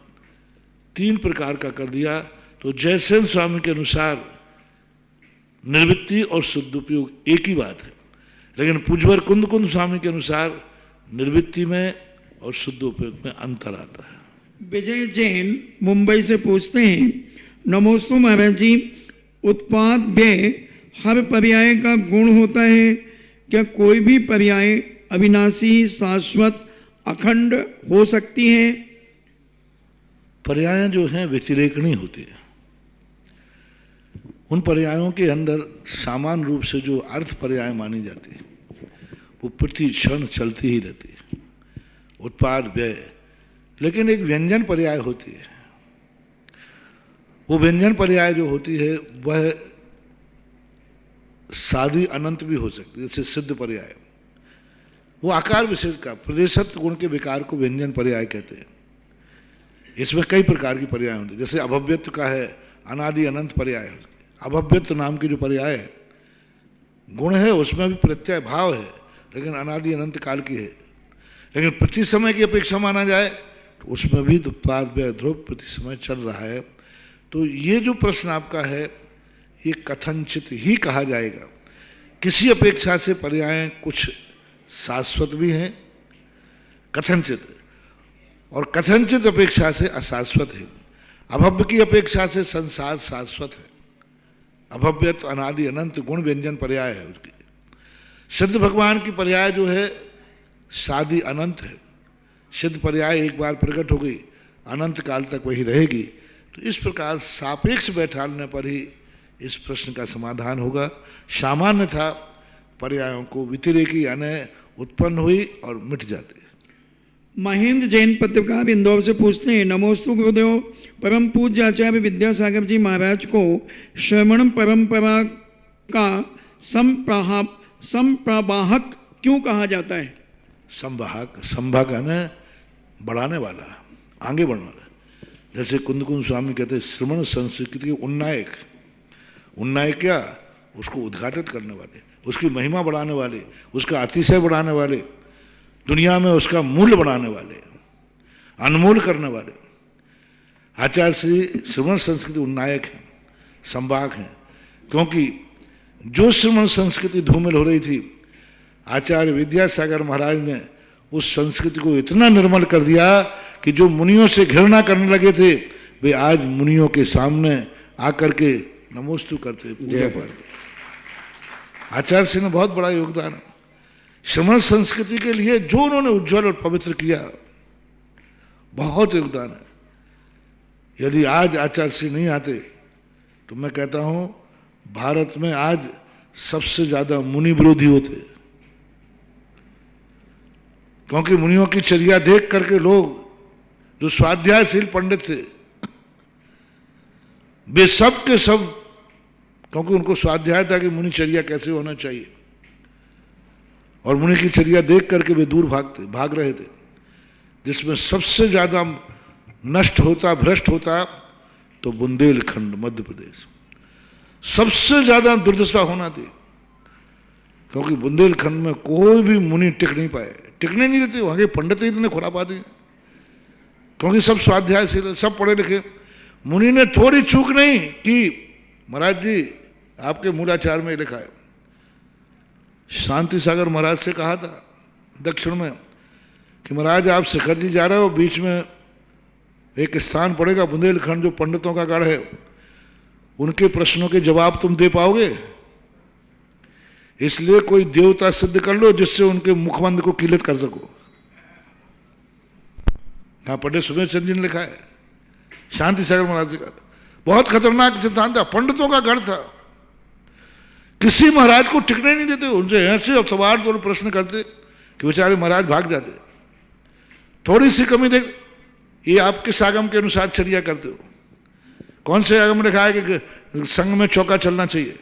C: 3 प्रकार का कर दिया। तो जयसेन स्वामी के अनुसार निर्वृत्ति और शुद्धोपयोग एक ही बात है, लेकिन पूज्यवर कुंद कुंद स्वामी के अनुसार निर्वृत्ति में और शुद्धोपयोग में अंतर आता है।
D: विजय जैन मुंबई से पूछते हैं, नमोस्तु महाराज जी, उत्पाद व्यय हर पर्याय का गुण होता है क्या? कोई भी पर्याय अविनाशी, शाश्वत, अखंड हो सकती है?
C: पर्याय जो हैं व्यतिरेकणी होती है। उन पर्यायों के अंदर सामान्य रूप से जो अर्थ पर्याय मानी जाती है वो प्रति क्षण चलती ही रहती है, उत्पाद व्यय। लेकिन एक व्यंजन पर्याय होती है, वो व्यंजन पर्याय जो होती है वह सादी अनंत भी हो सकती है। जैसे सिद्ध पर्याय, वो आकार विशेष का प्रदेशत्व गुण के विकार को व्यंजन पर्याय कहते हैं। इसमें कई प्रकार की पर्याय होती है, जैसे अभव्यत्व का है अनादि अनंत पर्याय। अभव्यत्व नाम की जो पर्याय है, गुण है उसमें भी प्रत्यय भाव है, लेकिन अनादि अनंत काल की है। लेकिन प्रति समय की अपेक्षा माना जाए तो उसमें भी उत्पाद व्यय ध्रुव प्रति समय चल रहा है। तो ये जो प्रश्न आपका है ये कथनचित ही कहा जाएगा। किसी अपेक्षा से पर्याय कुछ शाश्वत भी हैं कथनचित, और कथनचित अपेक्षा से अशाश्वत है। अभव्य की अपेक्षा से संसार शाश्वत है। अभव्यत अनादि अनंत गुण व्यंजन पर्याय है उसकी। सिद्ध भगवान की पर्याय जो है सादी अनंत है। सिद्ध पर्याय एक बार प्रकट हो गई, अनंत काल तक वही रहेगी। तो इस प्रकार सापेक्ष बैठाने पर ही इस प्रश्न का समाधान होगा। सामान्य था पर्यायों को व्यतिरेकी यानी उत्पन्न हुई और मिट जाते।
D: महेंद्र जैन पत्रकार इंदौर से पूछते हैं, नमोस्तु गुरुदेव, परम पूज्य आचार्य विद्यासागर जी महाराज को श्रवण परंपरा का संप्रवाहक क्यों कहा जाता है?
C: संवाहक, संवाहक है ना बढ़ाने वाला, आगे बढ़ने वाला। जैसे कुंद कुंद स्वामी कहते हैं श्रवण संस्कृति के उन्नायक। उन्नायक क्या? उसको उद्घाटित करने वाले, उसकी महिमा बढ़ाने वाले, उसका अतिशय बढ़ाने वाले, दुनिया में उसका मूल्य बढ़ाने वाले, अनमोल करने वाले। आचार्य श्री श्रवण संस्कृति उन्नायक हैं, संवाहक हैं। क्योंकि जो श्रवण संस्कृति धूमिल हो रही थी, आचार्य विद्यासागर महाराज ने उस संस्कृति को इतना निर्मल कर दिया कि जो मुनियों से घृणा करने लगे थे वे आज मुनियों के सामने आकर के नमोस्तु करते, पूजा पाठ। आचार्य श्री ने बहुत बड़ा योगदान है श्रवण संस्कृति के लिए, जो उन्होंने उज्जवल और पवित्र किया, बहुत योगदान है। यदि आज आचार्य श्री नहीं आते तो मैं कहता हूं भारत में आज सबसे ज्यादा मुनि विरोधी होते। क्योंकि मुनियों की चर्या देख करके लोग जो स्वाध्यायशील पंडित थे वे सब के सब, क्योंकि उनको स्वाध्याय था कि मुनि चर्या कैसे होना चाहिए, और मुनि की चर्या देख करके वे दूर भाग रहे थे। जिसमें सबसे ज्यादा नष्ट होता, भ्रष्ट होता तो बुंदेलखंड मध्य प्रदेश सबसे ज्यादा दुर्दशा होना थी। क्योंकि बुंदेलखंड में कोई भी मुनि टिक नहीं पाए, टिकने नहीं देते। वहां के पंडित ही इतने खुरापाती हैं, क्योंकि सब स्वाध्यायशील, सब पढ़े लिखे। मुनि ने थोड़ी चूक नहीं कि महाराज जी आपके मूलाचार में लिखा है। शांति सागर महाराज से कहा था दक्षिण में कि महाराज आप शिखर जी जा रहे हो, बीच में एक स्थान पड़ेगा बुंदेलखंड जो पंडितों का गढ़ है, उनके प्रश्नों के जवाब तुम दे पाओगे? इसलिए कोई देवता सिद्ध कर लो जिससे उनके मुखबंद को किलित कर सको। हाँ, पंडित सुमेर चंद जी ने लिखा है, शांति सागर महाराज जी का बहुत खतरनाक सिद्धांत था, पंडितों का गढ़ था, किसी महाराज को टिकने नहीं देते, उनसे ऐसे और सवार थोड़े प्रश्न करते कि बेचारे महाराज भाग जाते। थोड़ी सी कमी देख, ये आप किस आगम के अनुसार चर्या करते हो? कौन से आगम में लिखा है कि संघ में चौका चलना चाहिए?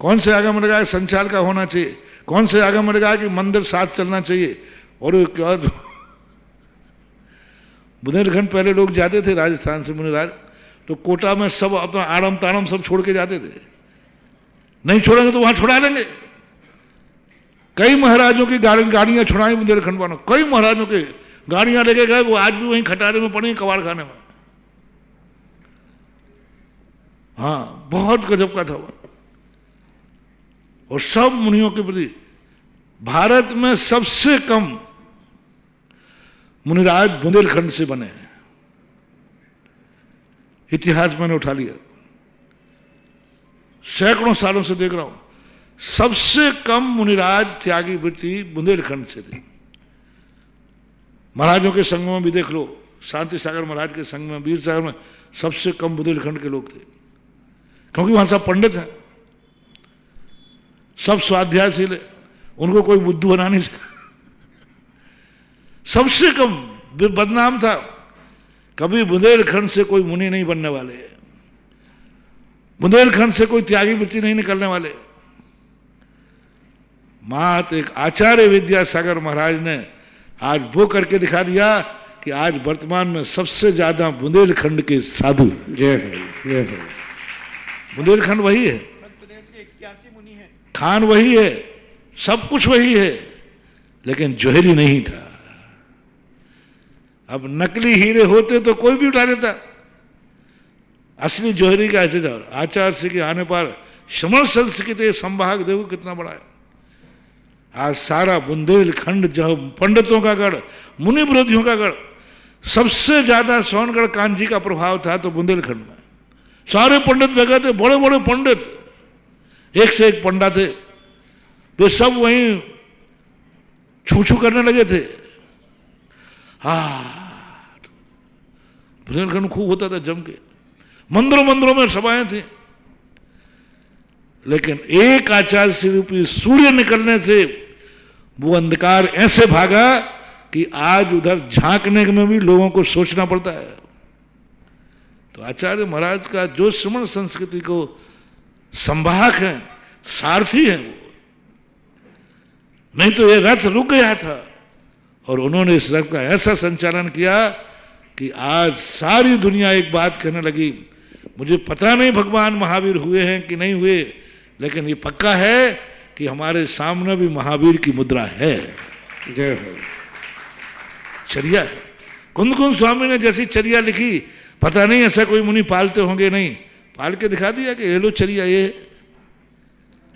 C: कौन से आगम में लिखा है संचाल का होना चाहिए? कौन से आगम में लिखा है कि मंदिर साथ चलना चाहिए? और क्या बुंदेलखंड पहले लोग जाते थे राजस्थान से मुनिराज, तो कोटा में सब अपना आड़म ताड़म सब छोड़ के जाते थे, नहीं छोड़ेंगे तो वहां छुड़ा लेंगे। कई महाराजों की गाड़ियां छुड़ाई बुंदेलखंड वालों, कई महाराजों के गाड़ियां लेके गए, वो आज भी वहीं खटारे में पड़ी कबाड़ खाने में। हाँ, बहुत गजब का था वो। और सब मुनियों के प्रति भारत में सबसे कम मुनिराज बुंदेलखंड से बने हैं, इतिहास मैंने उठा लिया, सैकड़ों सालों से देख रहा हूं, सबसे कम मुनिराज त्यागी वृत्ति बुंदेलखंड से थे। महाराजों के संग में भी देख लो, शांति सागर महाराज के संग में, वीर सागर में सबसे कम बुंदेलखंड के लोग थे, क्योंकि वहां सब पंडित हैं, सब स्वाध्यायशील है, उनको कोई बुद्धू बना नहीं सकता। सबसे कम बदनाम था, कभी बुंदेलखंड से कोई मुनि नहीं बनने वाले, बुंदेलखंड से कोई त्यागी वृत्ति नहीं निकलने वाले। मात एक आचार्य विद्यासागर महाराज ने आज वो करके दिखा दिया कि आज वर्तमान में सबसे ज्यादा बुंदेलखंड के साधु। जय जय बुंदेलखंड वही है,
D: प्रदेश के 81 मुनि हैं,
C: खान वही है, सब कुछ वही है, लेकिन जौहरी नहीं था। अब नकली हीरे होते तो कोई भी उठा लेता, असली जौहरी का ऐसे जाओ। आचार्य से के आने पर श्रमण संस्कृत संभाग देखो कितना बड़ा है। आज सारा बुंदेलखंड जो पंडितों का गढ़, मुनि विरोधियों का गढ़, सबसे ज्यादा सोनगढ़ कांजी का प्रभाव था तो बुंदेलखंड में सारे पंडित लगे थे, बड़े बड़े पंडित, एक से एक पंडा थे, वे सब वहीं छू छू करने लगे थे। हाँ, बुंदेलखंड खूब होता था जम के, मंदिरों मंदिरों में सभाएं थी, लेकिन एक आचार्य श्री रूपी सूर्य निकलने से वो अंधकार ऐसे भागा कि आज उधर झांकने में भी लोगों को सोचना पड़ता है। तो आचार्य महाराज का जो श्रमण संस्कृति को संवाहक है, सारथी है वो, नहीं तो ये रथ रुक गया था, और उन्होंने इस रथ का ऐसा संचालन किया कि आज सारी दुनिया एक बात कहने लगी, मुझे पता नहीं भगवान महावीर हुए हैं कि नहीं हुए, लेकिन ये पक्का है कि हमारे सामने भी महावीर की मुद्रा है। जय हो। चर्या है, कुंद कुंद स्वामी ने जैसी चर्या लिखी, पता नहीं ऐसा कोई मुनि पालते होंगे, नहीं पाल के दिखा दिया कि ये लो चर्या, ये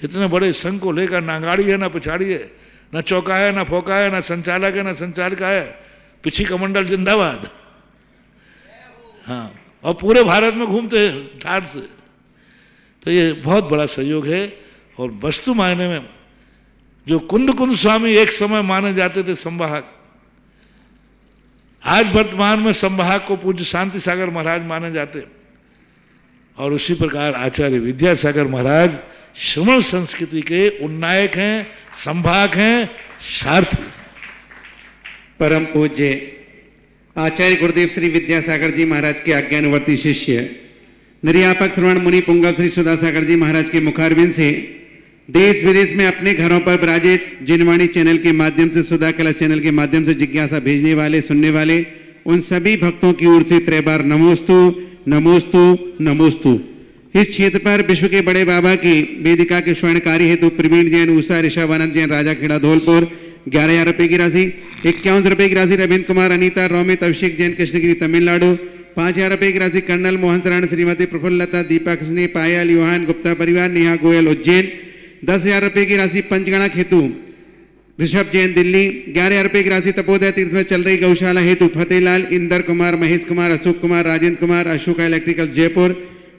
C: इतने बड़े संघ को लेकर ना गाड़ी है ना पिछाड़ी है, ना चौका है ना फोका है, ना संचालक है ना संचालिका है, पिछी कमंडल जिंदाबाद। हाँ, और पूरे भारत में घूमते हैं ठाट से। तो ये बहुत बड़ा सहयोग है। और वस्तु मायने में जो कुंद कुंद स्वामी एक समय माने जाते थे संवाहक, आज वर्तमान में संवाहक को पूज्य शांति सागर महाराज माने जाते, और उसी प्रकार आचार्य विद्यासागर महाराज श्रमण संस्कृति के उन्नायक हैं, संवाहक हैं, सारथी।
E: परम पूज्य आचार्य गुरुदेव श्री विद्यासागर जी महाराज के आज्ञानुवर्ती शिष्य निर्यापक श्रवण मुनि पुंगव श्री सुधासागर जी महाराज के मुखारबिंद से देश विदेश में अपने घरों पर विराजित जिनवाणी चैनल के माध्यम से, सुधा कला चैनल के माध्यम से जिज्ञासा भेजने वाले, सुनने वाले उन सभी भक्तों की ओर से 3 बार नमोस्तु नमोस्तु नमोस्तु। इस क्षेत्र पर विश्व के बड़े बाबा की वेदिका के स्वर्णकारी हेतु प्रवीण जैन, उषा ऋषभ आनंद जैन, राजा खेड़ा धौलपुर 11,000 रुपए की राशि, 51 रुपए की राशि रविंद्र कुमार, अनीता, रोमित, अभिषेक जैन, कृष्णगिरी तमिलनाडु 5,000 रुपए की राशि कर्नल मोहन शरण, श्रीमती प्रफुल्लता, दीपा कृष्ण, पायल, योहान गुप्ता परिवार, नेहा गोयल उज्जैन 10,000 रुपए की राशि पंचगणक हेतु ऋषभ जैन दिल्ली, 11,000 रुपए की राशि तपोदय तीर्थ में चल रही गौशाला हेतु फतेहलाल, इंदर कुमार, महेश कुमार, अशोक कुमार, राजेंद्र कुमार, अशोका इलेक्ट्रिकल जयपुर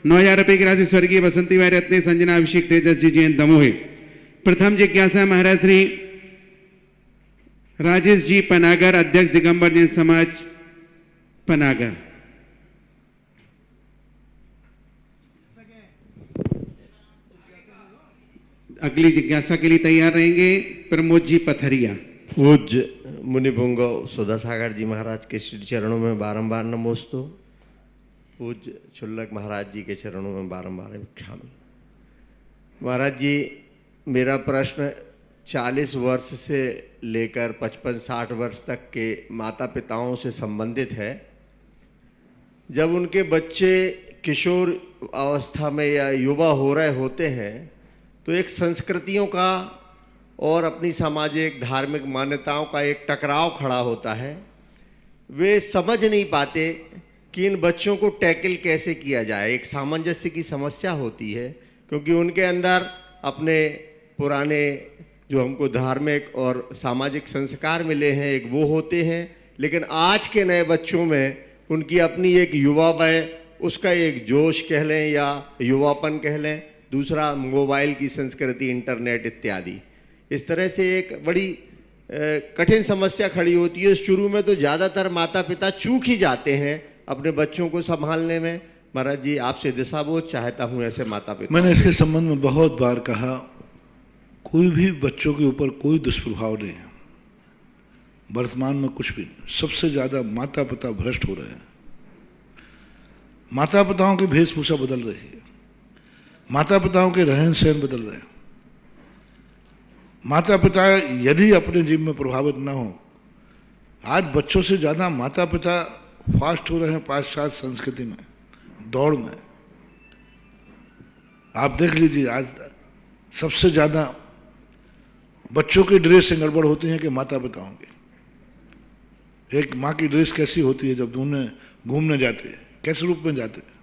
E: 9,000 रुपये की राशि स्वर्गीय बसंती बाई रत्ने संजना अभिषेक तेजस जी जैन दमोह। प्रथम जिज्ञासा महाराज श्री राजेश जी पनागर, अध्यक्ष दिगंबर जैन समाज पनागर। अगली जिज्ञासा के लिए तैयार रहेंगे प्रमोद जी पथरिया।
F: पूज्य मुनिपुंगव सुधा सागर जी महाराज के श्री चरणों में बारंबार नमोस्तु। पूज्य छुल्लक महाराज जी के चरणों में बारंबार भिक्षामि। महाराज जी, मेरा प्रश्न 40 वर्ष से लेकर 55-60 वर्ष तक के माता पिताओं से संबंधित है। जब उनके बच्चे किशोर अवस्था में या युवा हो रहे होते हैं तो एक संस्कृतियों का और अपनी सामाजिक धार्मिक मान्यताओं का एक टकराव खड़ा होता है। वे समझ नहीं पाते कि इन बच्चों को टैकल कैसे किया जाए। एक सामंजस्य की समस्या होती है क्योंकि उनके अंदर अपने पुराने जो हमको धार्मिक और सामाजिक संस्कार मिले हैं एक वो होते हैं, लेकिन आज के नए बच्चों में उनकी अपनी एक युवा वय, उसका एक जोश कह लें या युवापन कह लें, दूसरा मोबाइल की संस्कृति, इंटरनेट इत्यादि। इस तरह से एक बड़ी कठिन समस्या खड़ी होती है। शुरू में तो ज़्यादातर माता पिता चूक ही जाते हैं अपने बच्चों को संभालने में। महाराज जी, आपसे दिशाबोध चाहता हूँ ऐसे माता पिता।
C: मैंने इसके संबंध में बहुत बार कहा, कोई भी बच्चों के ऊपर कोई दुष्प्रभाव नहीं है वर्तमान में, कुछ भी नहीं। सबसे ज़्यादा माता पिता भ्रष्ट हो रहे हैं। माता पिताओं की वेशभूषा बदल रही है, माता पिताओं के रहन सहन बदल रहे हैं। माता पिता यदि अपने जीवन में प्रभावित न हो, आज बच्चों से ज़्यादा माता पिता फास्ट हो रहे हैं पाश्चात्य संस्कृति में, दौड़ में। आप देख लीजिए, आज सबसे ज़्यादा बच्चों की ड्रेस से गड़बड़ होती है कि माता पिताओं की। एक माँ की ड्रेस कैसी होती है जब उन्हें घूमने जाते हैं, कैसे रूप में जाते हैं,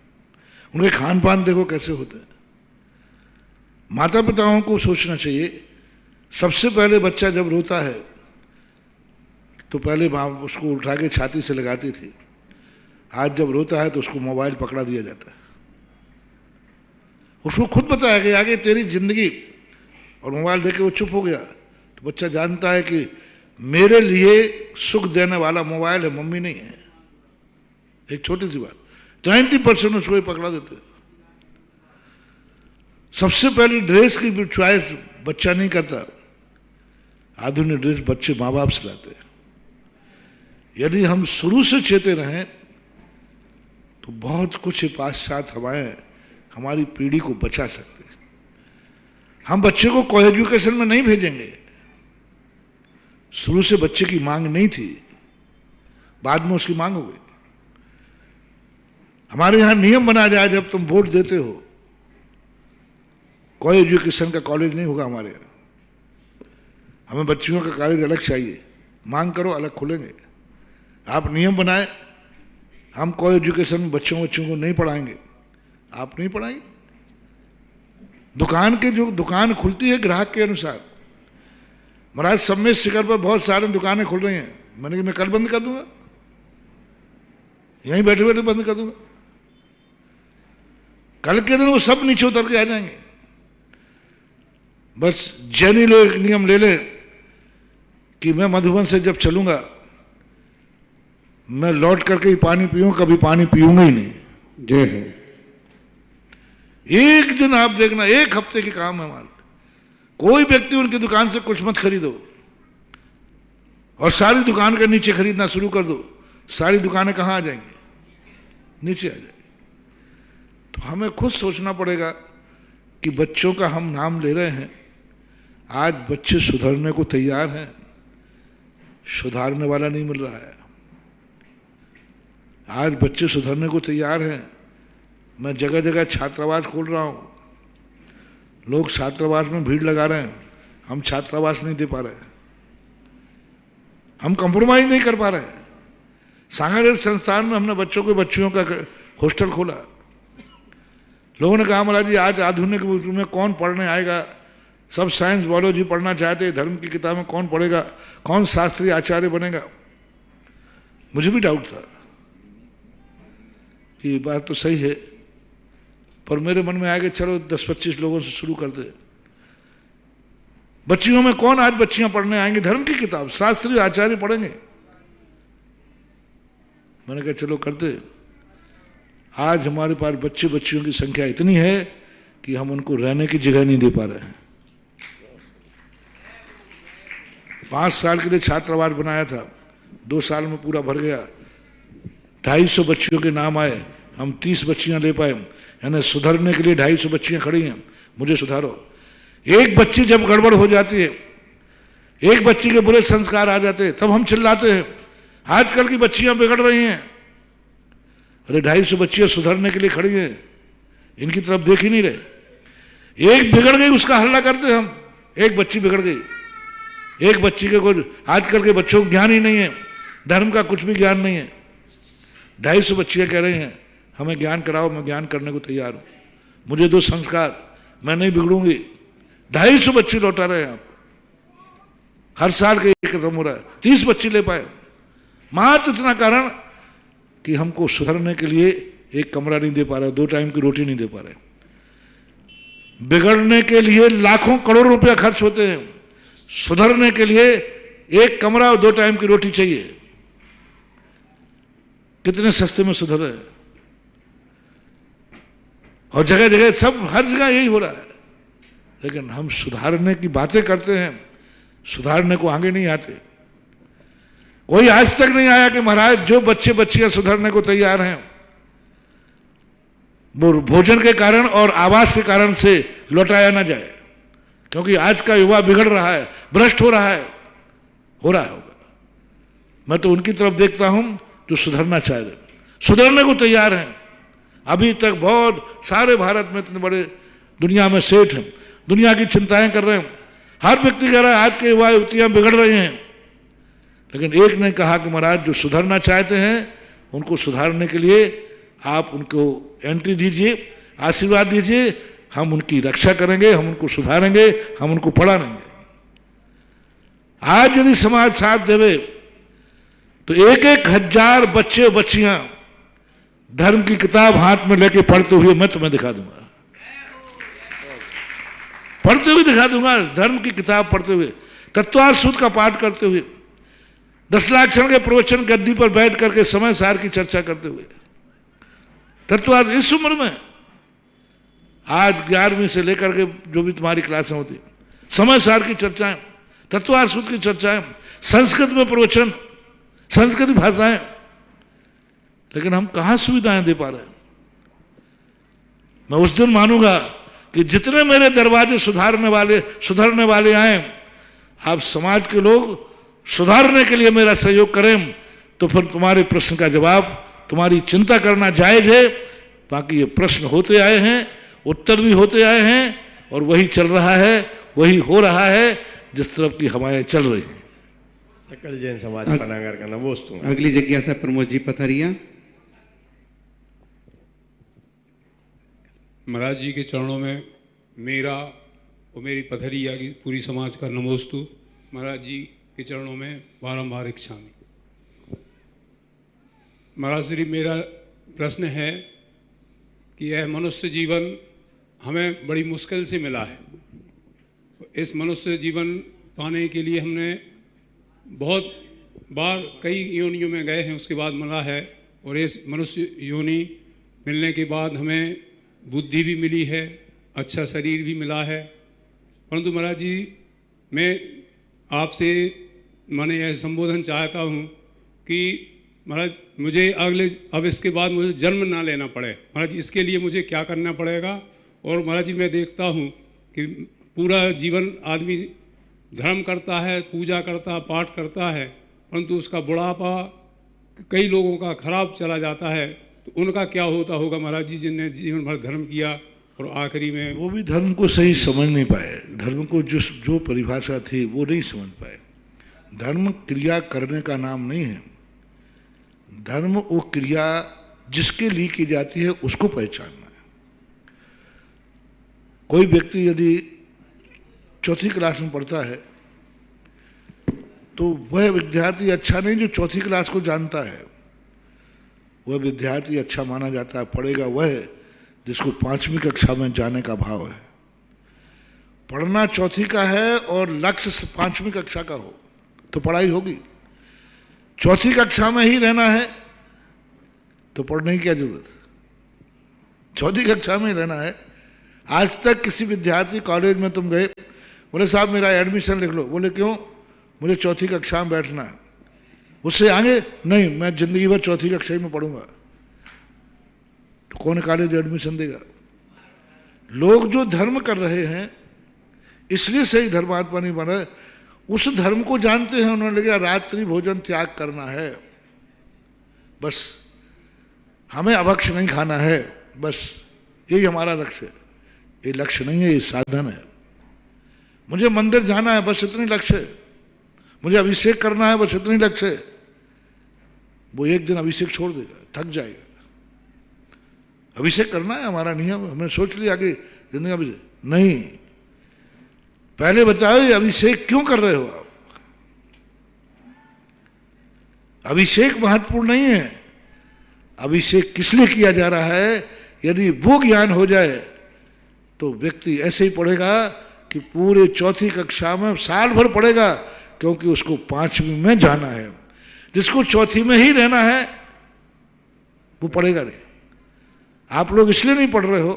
C: उनके खान पान देखो कैसे होते हैं। माता पिताओं को सोचना चाहिए। सबसे पहले बच्चा जब रोता है तो पहले माँ उसको उठा के छाती से लगाती थी, आज जब रोता है तो उसको मोबाइल पकड़ा दिया जाता है। उसको खुद पता है कि आगे तेरी जिंदगी, और मोबाइल देके वो चुप हो गया तो बच्चा जानता है कि मेरे लिए सुख देने वाला मोबाइल है, मम्मी नहीं है। एक छोटी सी बात, 90% उसको ही पकड़ा देते हैं। सबसे पहली ड्रेस की भी चॉइस बच्चा नहीं करता, आधुनिक ड्रेस बच्चे माँ बाप से लाते हैं। यदि हम शुरू से चेते रहें तो बहुत कुछ पाश्चात्य हवाएं हमारी पीढ़ी को बचा सकते हैं। हम बच्चे को को एजुकेशन में नहीं भेजेंगे, शुरू से बच्चे की मांग नहीं थी, बाद में उसकी मांग हो गई। हमारे यहाँ नियम बना जाए, जब तुम वोट देते हो, कोई एजुकेशन का कॉलेज नहीं होगा हमारे यहाँ। हमें बच्चियों का कॉलेज अलग चाहिए, मांग करो अलग खुलेंगे। आप नियम बनाए, हम कोई एजुकेशन में बच्चों को नहीं पढ़ाएंगे, आप नहीं पढ़ाएंगे। दुकान के जो दुकान खुलती है ग्राहक के अनुसार। महाराज सम्मेद शिखर पर बहुत सारी दुकानें खुल रही हैं, मैंने कि मैं कल बंद कर दूंगा, यहीं बैठे बैठे बंद कर दूंगा। कल के दिन वो सब नीचे उतर के आ जाएंगे। बस जैनी लोग एक नियम ले लें कि मैं मधुबन से जब चलूंगा मैं लौट करके ही पानी पीऊं, कभी पानी पीऊंगा ही नहीं।
E: जय हो।
C: एक दिन आप देखना, एक हफ्ते के काम है हमारे। कोई व्यक्ति उनकी दुकान से कुछ मत खरीदो और सारी दुकान के नीचे खरीदना शुरू कर दो, सारी दुकानें कहां आ जाएंगी? नीचे आ जाएंगी। तो हमें खुद सोचना पड़ेगा कि बच्चों का हम नाम ले रहे हैं। आज बच्चे सुधरने को तैयार हैं, सुधारने वाला नहीं मिल रहा है। आज बच्चे सुधरने को तैयार हैं। मैं जगह जगह छात्रावास खोल रहा हूं, लोग छात्रावास में भीड़ लगा रहे हैं, हम छात्रावास नहीं दे पा रहे, हम कंप्रोमाइज नहीं कर पा रहे। सांगानेर संस्थान में हमने बच्चों के बच्चियों का हॉस्टल खोला। लोगों ने कहा महाराज जी आज आधुनिक युग में कौन पढ़ने आएगा, सब साइंस बायोलॉजी पढ़ना चाहते हैं, धर्म की किताबें कौन पढ़ेगा, कौन शास्त्रीय आचार्य बनेगा। मुझे भी डाउट था कि बात तो सही है, पर मेरे मन में आया कि चलो 10-25 लोगों से शुरू कर दे। बच्चियों में कौन आज बच्चियां पढ़ने आएंगे धर्म की किताब, शास्त्री आचार्य पढ़ेंगे। मैंने कहा चलो करते। आज हमारे पास बच्चियों की संख्या इतनी है कि हम उनको रहने की जगह नहीं दे पा रहे हैं। 5 साल के लिए छात्रावास बनाया था, 2 साल में पूरा भर गया। 250 बच्चियों के नाम आए, हम 30 बच्चियां ले पाए। यानी सुधरने के लिए 250 बच्चियां खड़ी हैं, मुझे सुधारो। एक बच्ची जब गड़बड़ हो जाती है, एक बच्ची के बुरे संस्कार आ जाते हैं, तब हम चिल्लाते हैं आजकल की बच्चियां बिगड़ रही हैं। अरे 250 बच्चियां सुधरने के लिए खड़ी हैं, इनकी तरफ देख ही नहीं रहे। एक बिगड़ गई उसका हल्ला करते हम, एक बच्ची बिगड़ गई, एक बच्ची के कुछ, आजकल के बच्चों को ज्ञान ही नहीं है, धर्म का कुछ भी ज्ञान नहीं है। 250 बच्चियां कह रही हैं हमें ज्ञान कराओ, मैं ज्ञान करने को तैयार हूं, मुझे दो संस्कार, मैं नहीं बिगड़ूंगी। 250 बच्चे लौटा रहे हैं आप, हर साल के एक कदम हो रहा है। 30 बच्चे ले पाए, मात्र इतना कारण कि हमको सुधरने के लिए एक कमरा नहीं दे पा रहे, 2 टाइम की रोटी नहीं दे पा रहे। बिगड़ने के लिए लाखों करोड़ रुपया खर्च होते हैं, सुधरने के लिए एक कमरा और 2 टाइम की रोटी चाहिए। कितने सस्ते में सुधर रहे हैं, और जगह जगह सब हर जगह यही हो रहा है। लेकिन हम सुधारने की बातें करते हैं, सुधारने को आगे नहीं आते। कोई आज तक नहीं आया कि महाराज जो बच्चे बच्चियां सुधरने को तैयार हैं वो भोजन के कारण और आवास के कारण से लौटाया ना जाए, क्योंकि आज का युवा बिगड़ रहा है, भ्रष्ट हो रहा है, होगा। मैं तो उनकी तरफ देखता हूं जो सुधरना चाह रहे, सुधरने को तैयार हैं। अभी तक बहुत सारे भारत में इतने बड़े दुनिया में सेठ हैं, दुनिया की चिंताएं कर रहे हैं, हर व्यक्ति कह रहा है आज के युवा युवतियां बिगड़ रही हैं। लेकिन एक ने कहा कि महाराज जो सुधरना चाहते हैं उनको सुधारने के लिए आप उनको एंट्री दीजिए, आशीर्वाद दीजिए, हम उनकी रक्षा करेंगे, हम उनको सुधारेंगे, हम उनको पढ़ाएंगे। आज यदि समाज साथ देवे तो 1,000 बच्चे बच्चियां धर्म की किताब हाथ में लेके पढ़ते हुए मैं तुम्हें दिखा दूंगा, पढ़ते हुए दिखा दूंगा। धर्म की किताब पढ़ते हुए, तत्वार्थ सूत्र का पाठ करते हुए, 10 लाख क्षण के प्रवचन गद्दी पर बैठ करके समय सार की चर्चा करते हुए, तत्वार्थ इस उम्र में, आज 11वीं से लेकर के जो भी तुम्हारी क्लासें होती, समय सार की चर्चाएं, तत्वार्थ सूत्र की चर्चाएं, संस्कृत में प्रवचन, संस्कृत भाषाएं, लेकिन हम कहां सुविधाएं दे पा रहे हैं। मैं उस दिन मानूंगा कि जितने मेरे दरवाजे सुधरने वाले आए, आप समाज के लोग सुधारने के लिए मेरा सहयोग करें, तो फिर तुम्हारे प्रश्न का जवाब, तुम्हारी चिंता करना जायज है। बाकी ये प्रश्न होते आए हैं, उत्तर भी होते आए हैं, और वही चल रहा है, वही हो रहा है जिस तरफ की हवाएं चल रही हैं।
F: सकल जैन समाज पनागर का नमोस्तु।
E: अगली जिज्ञासा प्रमोद जी पथरिया।
G: महाराज जी के चरणों में मेरा और मेरी पथरिया की पूरी समाज का नमोस्तु। महाराज जी के चरणों में बारंबार इच्छामि। महाराज श्री, मेरा प्रश्न है कि यह मनुष्य जीवन हमें बड़ी मुश्किल से मिला है। इस मनुष्य जीवन पाने के लिए हमने बहुत बार कई योनियों में गए हैं, उसके बाद मिला है। और इस मनुष्य योनि मिलने के बाद हमें बुद्धि भी मिली है, अच्छा शरीर भी मिला है। परंतु महाराज जी, मैं आपसे मैंने यह संबोधन चाहता हूँ कि महाराज मुझे अब इसके बाद मुझे जन्म ना लेना पड़े। महाराज इसके लिए मुझे क्या करना पड़ेगा? और महाराज जी, मैं देखता हूँ कि पूरा जीवन आदमी धर्म करता है, पूजा करता है, पाठ करता है, परंतु उसका बुढ़ापा कई लोगों का खराब चला जाता है। तो उनका क्या होता होगा महाराज जी, जिनने जीवन भर धर्म किया और आखिरी में
C: वो भी धर्म को सही समझ नहीं पाए, धर्म को जो परिभाषा थी वो नहीं समझ पाए। धर्म क्रिया करने का नाम नहीं है, धर्म वो क्रिया जिसके लिए की जाती है उसको पहचानना है। कोई व्यक्ति यदि 4th क्लास में पढ़ता है तो वह विद्यार्थी अच्छा नहीं जो 4th क्लास को जानता है, वह विद्यार्थी अच्छा माना जाता है, पढ़ेगा वह जिसको 5वीं कक्षा में जाने का भाव है। पढ़ना चौथी का है और लक्ष्य 5वीं कक्षा का हो तो पढ़ाई होगी। चौथी कक्षा में ही रहना है तो पढ़ने की क्या जरूरत है, चौथी कक्षा में ही रहना है। आज तक किसी विद्यार्थी कॉलेज में तुम गए, बोले साहब मेरा एडमिशन लिख लो, बोले क्यों, मुझे चौथी कक्षा में बैठना है, उससे आगे नहीं, मैं जिंदगी भर चौथी कक्षा में पढ़ूंगा, तो कौन कॉलेज एडमिशन देगा। लोग जो धर्म कर रहे हैं इसलिए सही धर्मात्मा नहीं बना, उस धर्म को जानते हैं, उन्होंने लगा रात्रि भोजन त्याग करना है, बस हमें अभक्ष नहीं खाना है, बस यही हमारा लक्ष्य है। ये लक्ष्य नहीं है, ये साधन है। मुझे मंदिर जाना है, बस इतनी लक्ष्य है। मुझे अभिषेक करना है, बस इतनी लक्ष्य है। वो एक दिन अभिषेक छोड़ देगा, थक जाएगा। अभिषेक करना है हमारा नियम, हमने सोच लिया कि जिंदगी अभिषेक नहीं। पहले बताओ ये अभिषेक क्यों कर रहे हो आप? अभिषेक महत्वपूर्ण नहीं है। अभिषेक किस लिए किया जा रहा है? यदि वो ज्ञान हो जाए तो व्यक्ति ऐसे ही पढ़ेगा कि पूरे चौथी कक्षा में साल भर पढ़ेगा, क्योंकि उसको 5वीं में जाना है। जिसको चौथी में ही रहना है वो पढ़ेगा नहीं। आप लोग इसलिए नहीं पढ़ रहे हो,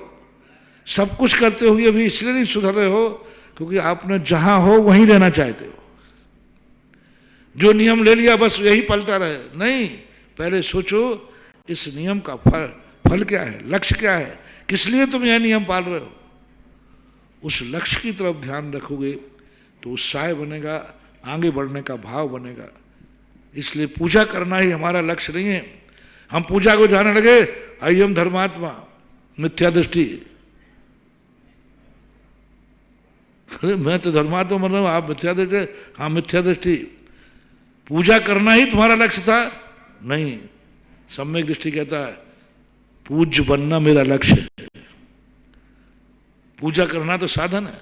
C: सब कुछ करते हुए भी इसलिए नहीं सुधर रहे हो क्योंकि आपने जहां हो वहीं रहना चाहते हो। जो नियम ले लिया बस यही पलता रहे, नहीं। पहले सोचो इस नियम का फल क्या है, लक्ष्य क्या है, किस लिए तुम यह नियम पाल रहे हो। उस लक्ष्य की तरफ ध्यान रखोगे तो उत्साह बनेगा, आगे बढ़ने का भाव बनेगा। इसलिए पूजा करना ही हमारा लक्ष्य नहीं है। हम पूजा को जाने लगे अयम धर्मात्मा, मिथ्या दृष्टि। अरे मैं तो धर्मात्मा बन रहा हूं, आप मिथ्या दृष्टि। हाँ मिथ्या दृष्टि। पूजा करना ही तुम्हारा लक्ष्य था? नहीं। सम्यक दृष्टि कहता है पूज्य बनना मेरा लक्ष्य है। पूजा करना तो साधन है।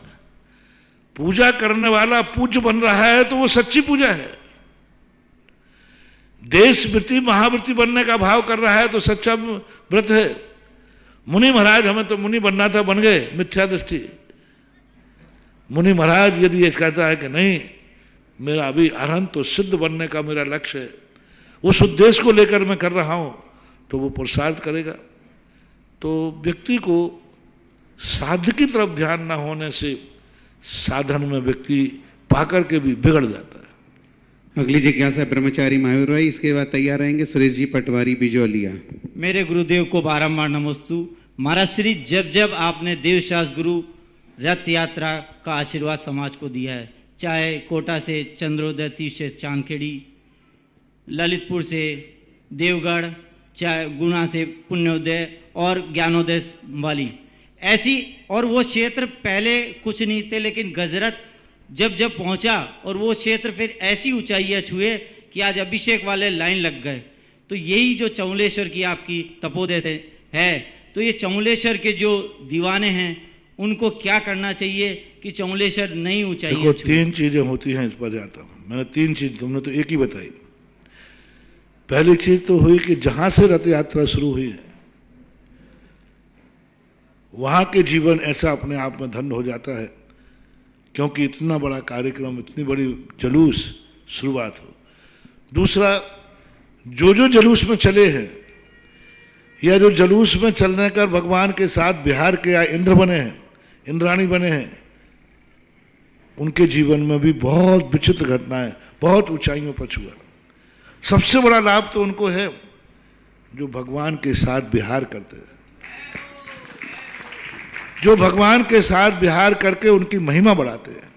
C: पूजा करने वाला पूज्य बन रहा है तो वो सच्ची पूजा है। देश वृत्ति महावृत्ति बनने का भाव कर रहा है तो सच्चा व्रत है। मुनि महाराज हमें तो मुनि बनना था, बन गए, मिथ्या दृष्टि। मुनि महाराज यदि ये कहता है कि नहीं मेरा अभी अरहंत तो सिद्ध बनने का मेरा लक्ष्य है, उस उद्देश्य को लेकर मैं कर रहा हूं, तो वो पुरुषार्थ करेगा। तो व्यक्ति को साध की तरफ ध्यान न होने से साधन में व्यक्ति पाकर के भी बिगड़ जाता है।
E: अगली जिज्ञासा ब्रह्मचारी महावीर भाई, इसके बाद तैयार रहेंगे सुरेश जी पटवारी बिजौलिया।
H: मेरे गुरुदेव को बारंबार नमस्तु। महाराज श्री, जब जब आपने देवशास्त्र गुरु रथ यात्रा का आशीर्वाद समाज को दिया है, चाहे कोटा से चंद्रोदय, तीर्थ से चांदखेड़ी, ललितपुर से देवगढ़, चाहे गुना से पुण्योदय और ज्ञानोदय वाली, ऐसी, और वो क्षेत्र पहले कुछ नहीं थे, लेकिन गजरत जब जब पहुंचा और वो क्षेत्र फिर ऐसी ऊंचाइयां छुए कि आज अभिषेक वाले लाइन लग गए। तो यही जो चौलेश्वर की आपकी तपोदय से है, तो ये चौलेश्वर के जो दीवाने हैं उनको क्या करना चाहिए कि चौलेश्वर नई ऊंचाई।
C: देखो 3 चीजें होती हैं इस पर जाता हूं मैंने, 3 चीज, तुमने तो एक ही बताई। पहली चीज तो हुई कि जहां से रथ यात्रा शुरू हुई है वहां के जीवन ऐसा अपने आप में धन्य हो जाता है, क्योंकि इतना बड़ा कार्यक्रम, इतनी बड़ी जुलूस शुरुआत हो। दूसरा, जो जो जुलूस में चले हैं या जो जुलूस में चलने कर भगवान के साथ बिहार के या इंद्र बने हैं, इंद्राणी बने हैं, उनके जीवन में भी बहुत विचित्र घटनाएं, बहुत ऊंचाइयों पर छुआ। सबसे बड़ा लाभ तो उनको है जो भगवान के साथ बिहार करते हैं, जो भगवान के साथ बिहार करके उनकी महिमा बढ़ाते हैं।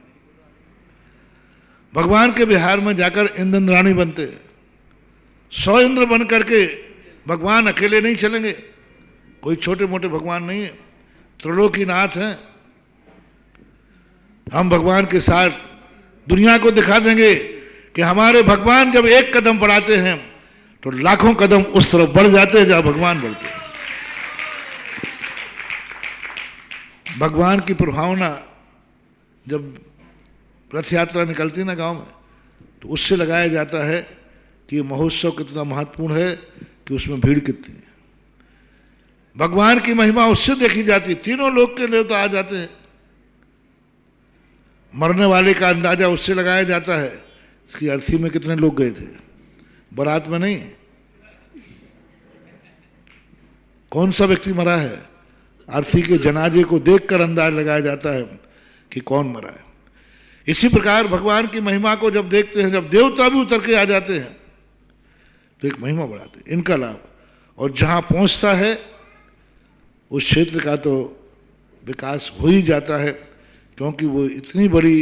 C: भगवान के बिहार में जाकर इंद्राणी बनते हैं। 100 इंद्र बन करके भगवान अकेले नहीं चलेंगे, कोई छोटे मोटे भगवान नहीं है, त्रिलोकीनाथ हैं। हम भगवान के साथ दुनिया को दिखा देंगे कि हमारे भगवान जब एक कदम बढ़ाते हैं तो लाखों कदम उस तरफ बढ़ जाते हैं जहां भगवान बढ़ते हैं। भगवान की प्रभावना जब रथ यात्रा निकलती है ना गांव में, तो उससे लगाया जाता है कि महोत्सव कितना महत्वपूर्ण है कि उसमें भीड़ कितनी है। भगवान की महिमा उससे देखी जाती, तीनों लोग के देवता आ जाते हैं। मरने वाले का अंदाजा उससे लगाया जाता है, इसकी अर्थी में कितने लोग गए थे, बारात में नहीं। कौन सा व्यक्ति मरा है, अर्थी के जनाजे को देखकर अंदाज लगाया जाता है कि कौन मरा है। इसी प्रकार भगवान की महिमा को जब देखते हैं, जब देवता भी उतर के आ जाते हैं तो एक महिमा बढ़ाते हैं, इनका लाभ। और जहां पहुंचता है उस क्षेत्र का तो विकास हो ही जाता है, क्योंकि वो इतनी बड़ी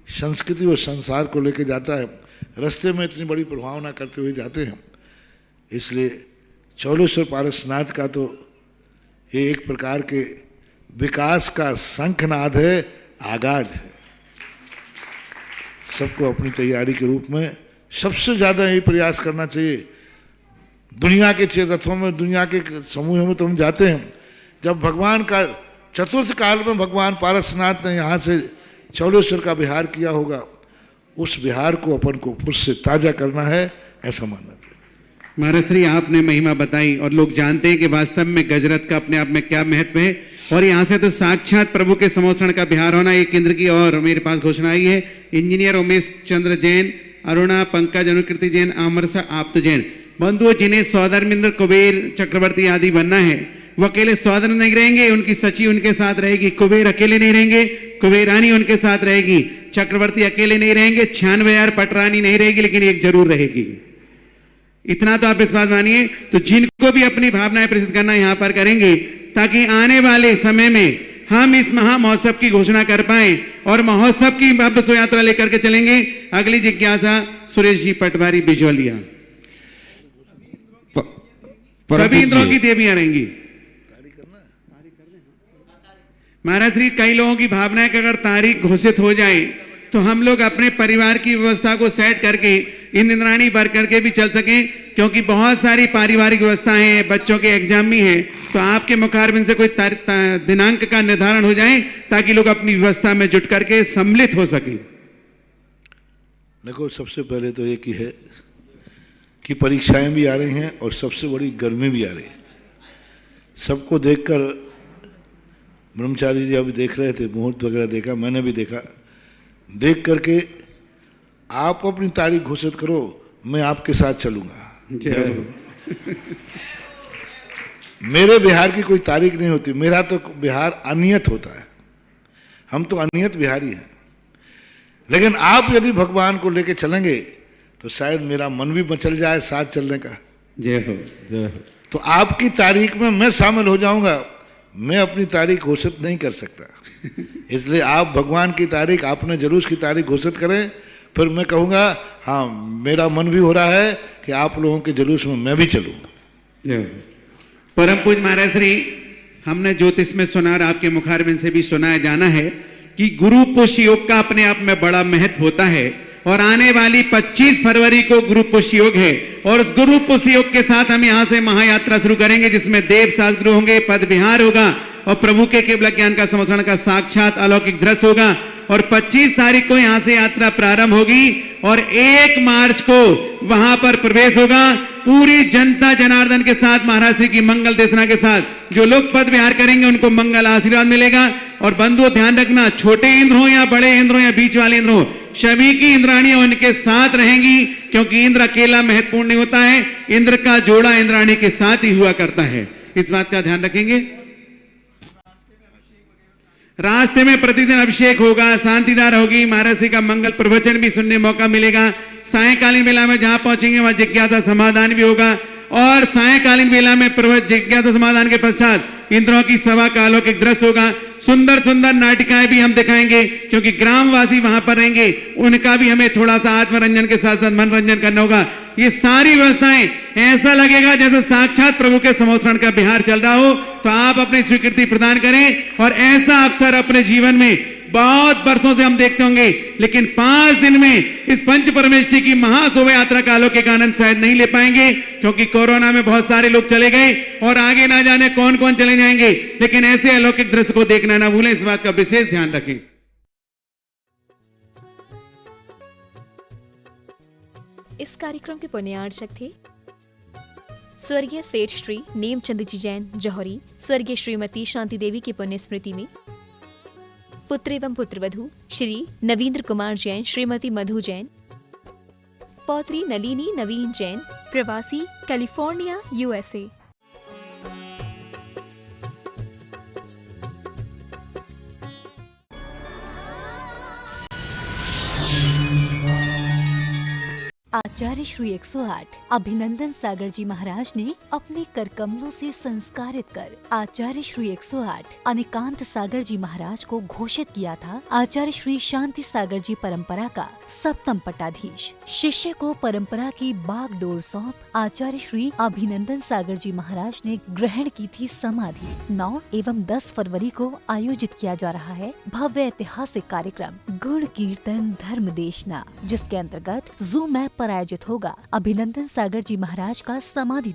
C: संस्कृति और संसार को लेकर जाता है, रास्ते में इतनी बड़ी प्रभावना करते हुए जाते हैं। इसलिए चौलेश्वर पारसनाथ का तो ये एक प्रकार के विकास का शंखनाद है, आगाज है। सबको अपनी तैयारी के रूप में सबसे ज्यादा ये प्रयास करना चाहिए। दुनिया के रथों में, दुनिया के समूहों में तो हम जाते हैं, जब भगवान का चतुर्थ काल में भगवान पारसनाथ ने यहाँ से चौलेश्वर का विहार किया होगा, उस विहार को अपन को फिर से ताजा करना है, ऐसा मानना चाहिए।
E: महाराज श्री, आपने महिमा बताई और लोग जानते हैं कि वास्तव में गजरथ का अपने आप में क्या महत्व है। और यहाँ से तो साक्षात प्रभु के समोषण का विहार होना। एक केंद्र की और मेरे पास घोषणा आई है, इंजीनियर उमेश चंद्र जैन, अरुणा पंकज अनुकृति जैन, अमरसा आप्त जैन। बंधुओं, जिन्हें सौधर्मेंद्र कुबेर चक्रवर्ती आदि बनना है, वो अकेले सौधर नहीं रहेंगे, उनकी सची उनके साथ रहेगी। कुबेर अकेले नहीं रहेंगे, कुबेरानी उनके साथ रहेगी। चक्रवर्ती अकेले नहीं रहेंगे, 96,000 पटरानी नहीं रहेगी, लेकिन एक जरूर रहेगी। इतना तो आप इस बात मानिए। तो जिनको भी अपनी भावनाएं प्रसिद्ध करना यहां पर करेंगे, ताकि आने वाले समय में हम इस महा महोत्सव की घोषणा कर पाए और महोत्सव की भव्य शोभा यात्रा लेकर के चलेंगे। अगली जिज्ञासा सुरेश जी पटवारी बिजौलिया। सभी इंद्रों की देवियां रहेंगी। महाराज श्री, कई लोगों की भावना है कि अगर तारीख घोषित हो जाए तो हम लोग अपने परिवार की व्यवस्था को सेट करके इंद्राणी भर करके भी चल सकें, क्योंकि बहुत सारी पारिवारिक व्यवस्थाएं हैं, बच्चों के एग्जाम भी हैं। तो आपके मुखारबिंद से कोई दिनांक का निर्धारण हो जाए ताकि लोग अपनी व्यवस्था में जुट करके सम्मिलित हो सकें।
C: देखो, सबसे पहले तो एक ही है कि परीक्षाएं भी आ रही हैं और सबसे बड़ी गर्मी भी आ रही है। सबको देखकर ब्रह्मचारी जी अभी देख रहे थे, मुहूर्त वगैरह देखा, मैंने भी देखा। देख करके आप अपनी तारीख घोषित करो, मैं आपके साथ चलूंगा। मेरे बिहार की कोई तारीख नहीं होती, मेरा तो बिहार अनियत होता है। हम तो अनियत बिहारी हैं। लेकिन आप यदि भगवान को लेके चलेंगे तो शायद मेरा मन भी मचल जाए साथ चलने का।
E: जय हो, जय हो।
C: तो आपकी तारीख में मैं शामिल हो जाऊंगा, मैं अपनी तारीख घोषित नहीं कर सकता। इसलिए आप भगवान की तारीख, आपने जुलूस की तारीख घोषित करें, फिर मैं कहूंगा हाँ मेरा मन भी हो रहा है कि आप लोगों के जुलूस में मैं भी चलूंगा।
E: परम पूज्य महाराज श्री, हमने ज्योतिष में सुना और आपके मुखारबिंद से भी सुनाया जाना है कि गुरु पुष्य योग का अपने आप में बड़ा महत्व होता है। और आने वाली 25 फरवरी को गुरु पुष्य योग है, और उस गुरु पुष्य योग के साथ हम यहां से महायात्रा शुरू करेंगे, जिसमें देव शास्त्र होंगे, पद विहार होगा और प्रभु के केवल ज्ञान का समोषण का साक्षात अलौकिक दृश्य होगा। और 25 तारीख को यहां से यात्रा प्रारंभ होगी और 1 मार्च को वहां पर प्रवेश होगा। पूरी जनता जनार्दन के साथ, महाराज श्री की मंगल देशना के साथ जो लोग पद विहार करेंगे उनको मंगल आशीर्वाद मिलेगा। और बंधुओं, ध्यान रखना, छोटे इंद्र हो या बड़े इंद्र हो या बीच वाले इंद्र हो, सभी की इंद्राणियां उनके साथ रहेंगी, क्योंकि इंद्र अकेला महत्वपूर्ण नहीं होता है, इंद्र का जोड़ा इंद्राणी के साथ ही हुआ करता है। इस बात का ध्यान रखेंगे। रास्ते में प्रतिदिन अभिषेक होगा, शांतिदार होगी, महाराज श्री का मंगल प्रवचन भी सुनने मौका मिलेगा। सायंकालीन बेला में जहां पहुंचेंगे वहां जिज्ञासा समाधान भी होगा, और सायंकालीन बेला में जिज्ञासा समाधान के पश्चात इंद्रों की सभा का अलौकिक दृश्य होगा। सुंदर सुंदर नाटिकाएं भी हम दिखाएंगे, क्योंकि ग्रामवासी वहां पर रहेंगे, उनका भी हमें थोड़ा सा आत्मरंजन के साथ साथ मनोरंजन करना होगा। ये सारी व्यवस्थाएं ऐसा लगेगा जैसे साक्षात प्रभु के समोषण का विहार चल रहा हो। तो आप अपनी स्वीकृति प्रदान करें, और ऐसा अवसर अपने जीवन में बहुत वर्षों से हम देखते होंगे, लेकिन 5 दिन में इस पंच परमेष्ठी की महाशोभा यात्रा का अलौकिक आनंद शायद नहीं ले पाएंगे, क्योंकि कोरोना में बहुत सारे लोग चले गए और आगे ना जाने कौन कौन चले जाएंगे। लेकिन ऐसे अलौकिक दृश्य को देखना ना भूलें, इस बात का विशेष ध्यान रखें।
A: इस कार्यक्रम के पुण्यार्चक थे स्वर्गीय सेठ श्री नेमचंद जी जैन जौहरी, स्वर्गीय श्रीमती शांति देवी की पुण्य स्मृति में पुत्र एवं पुत्रवधू श्री नवींद्र कुमार जैन, श्रीमती मधु जैन, पौत्री नलिनी नवीन जैन, प्रवासी कैलिफोर्निया USA।
I: आचार्य श्री 108 अभिनंदन सागर जी महाराज ने अपने कर कमलों से संस्कारित कर आचार्य श्री 108 अनिकांत सागर जी महाराज को घोषित किया था आचार्य श्री शांति सागर जी परंपरा का सप्तम पट्टाधीश। शिष्य को परंपरा की बागडोर सौंप आचार्य श्री अभिनंदन सागर जी महाराज ने ग्रहण की थी समाधि। 9 एवं 10 फरवरी को आयोजित किया जा रहा है भव्य ऐतिहासिक कार्यक्रम गुण कीर्तन धर्म देशना, जिसके अंतर्गत जूम ऐप पर आयोजित होगा अभिनंदन सागर जी महाराज का समाधि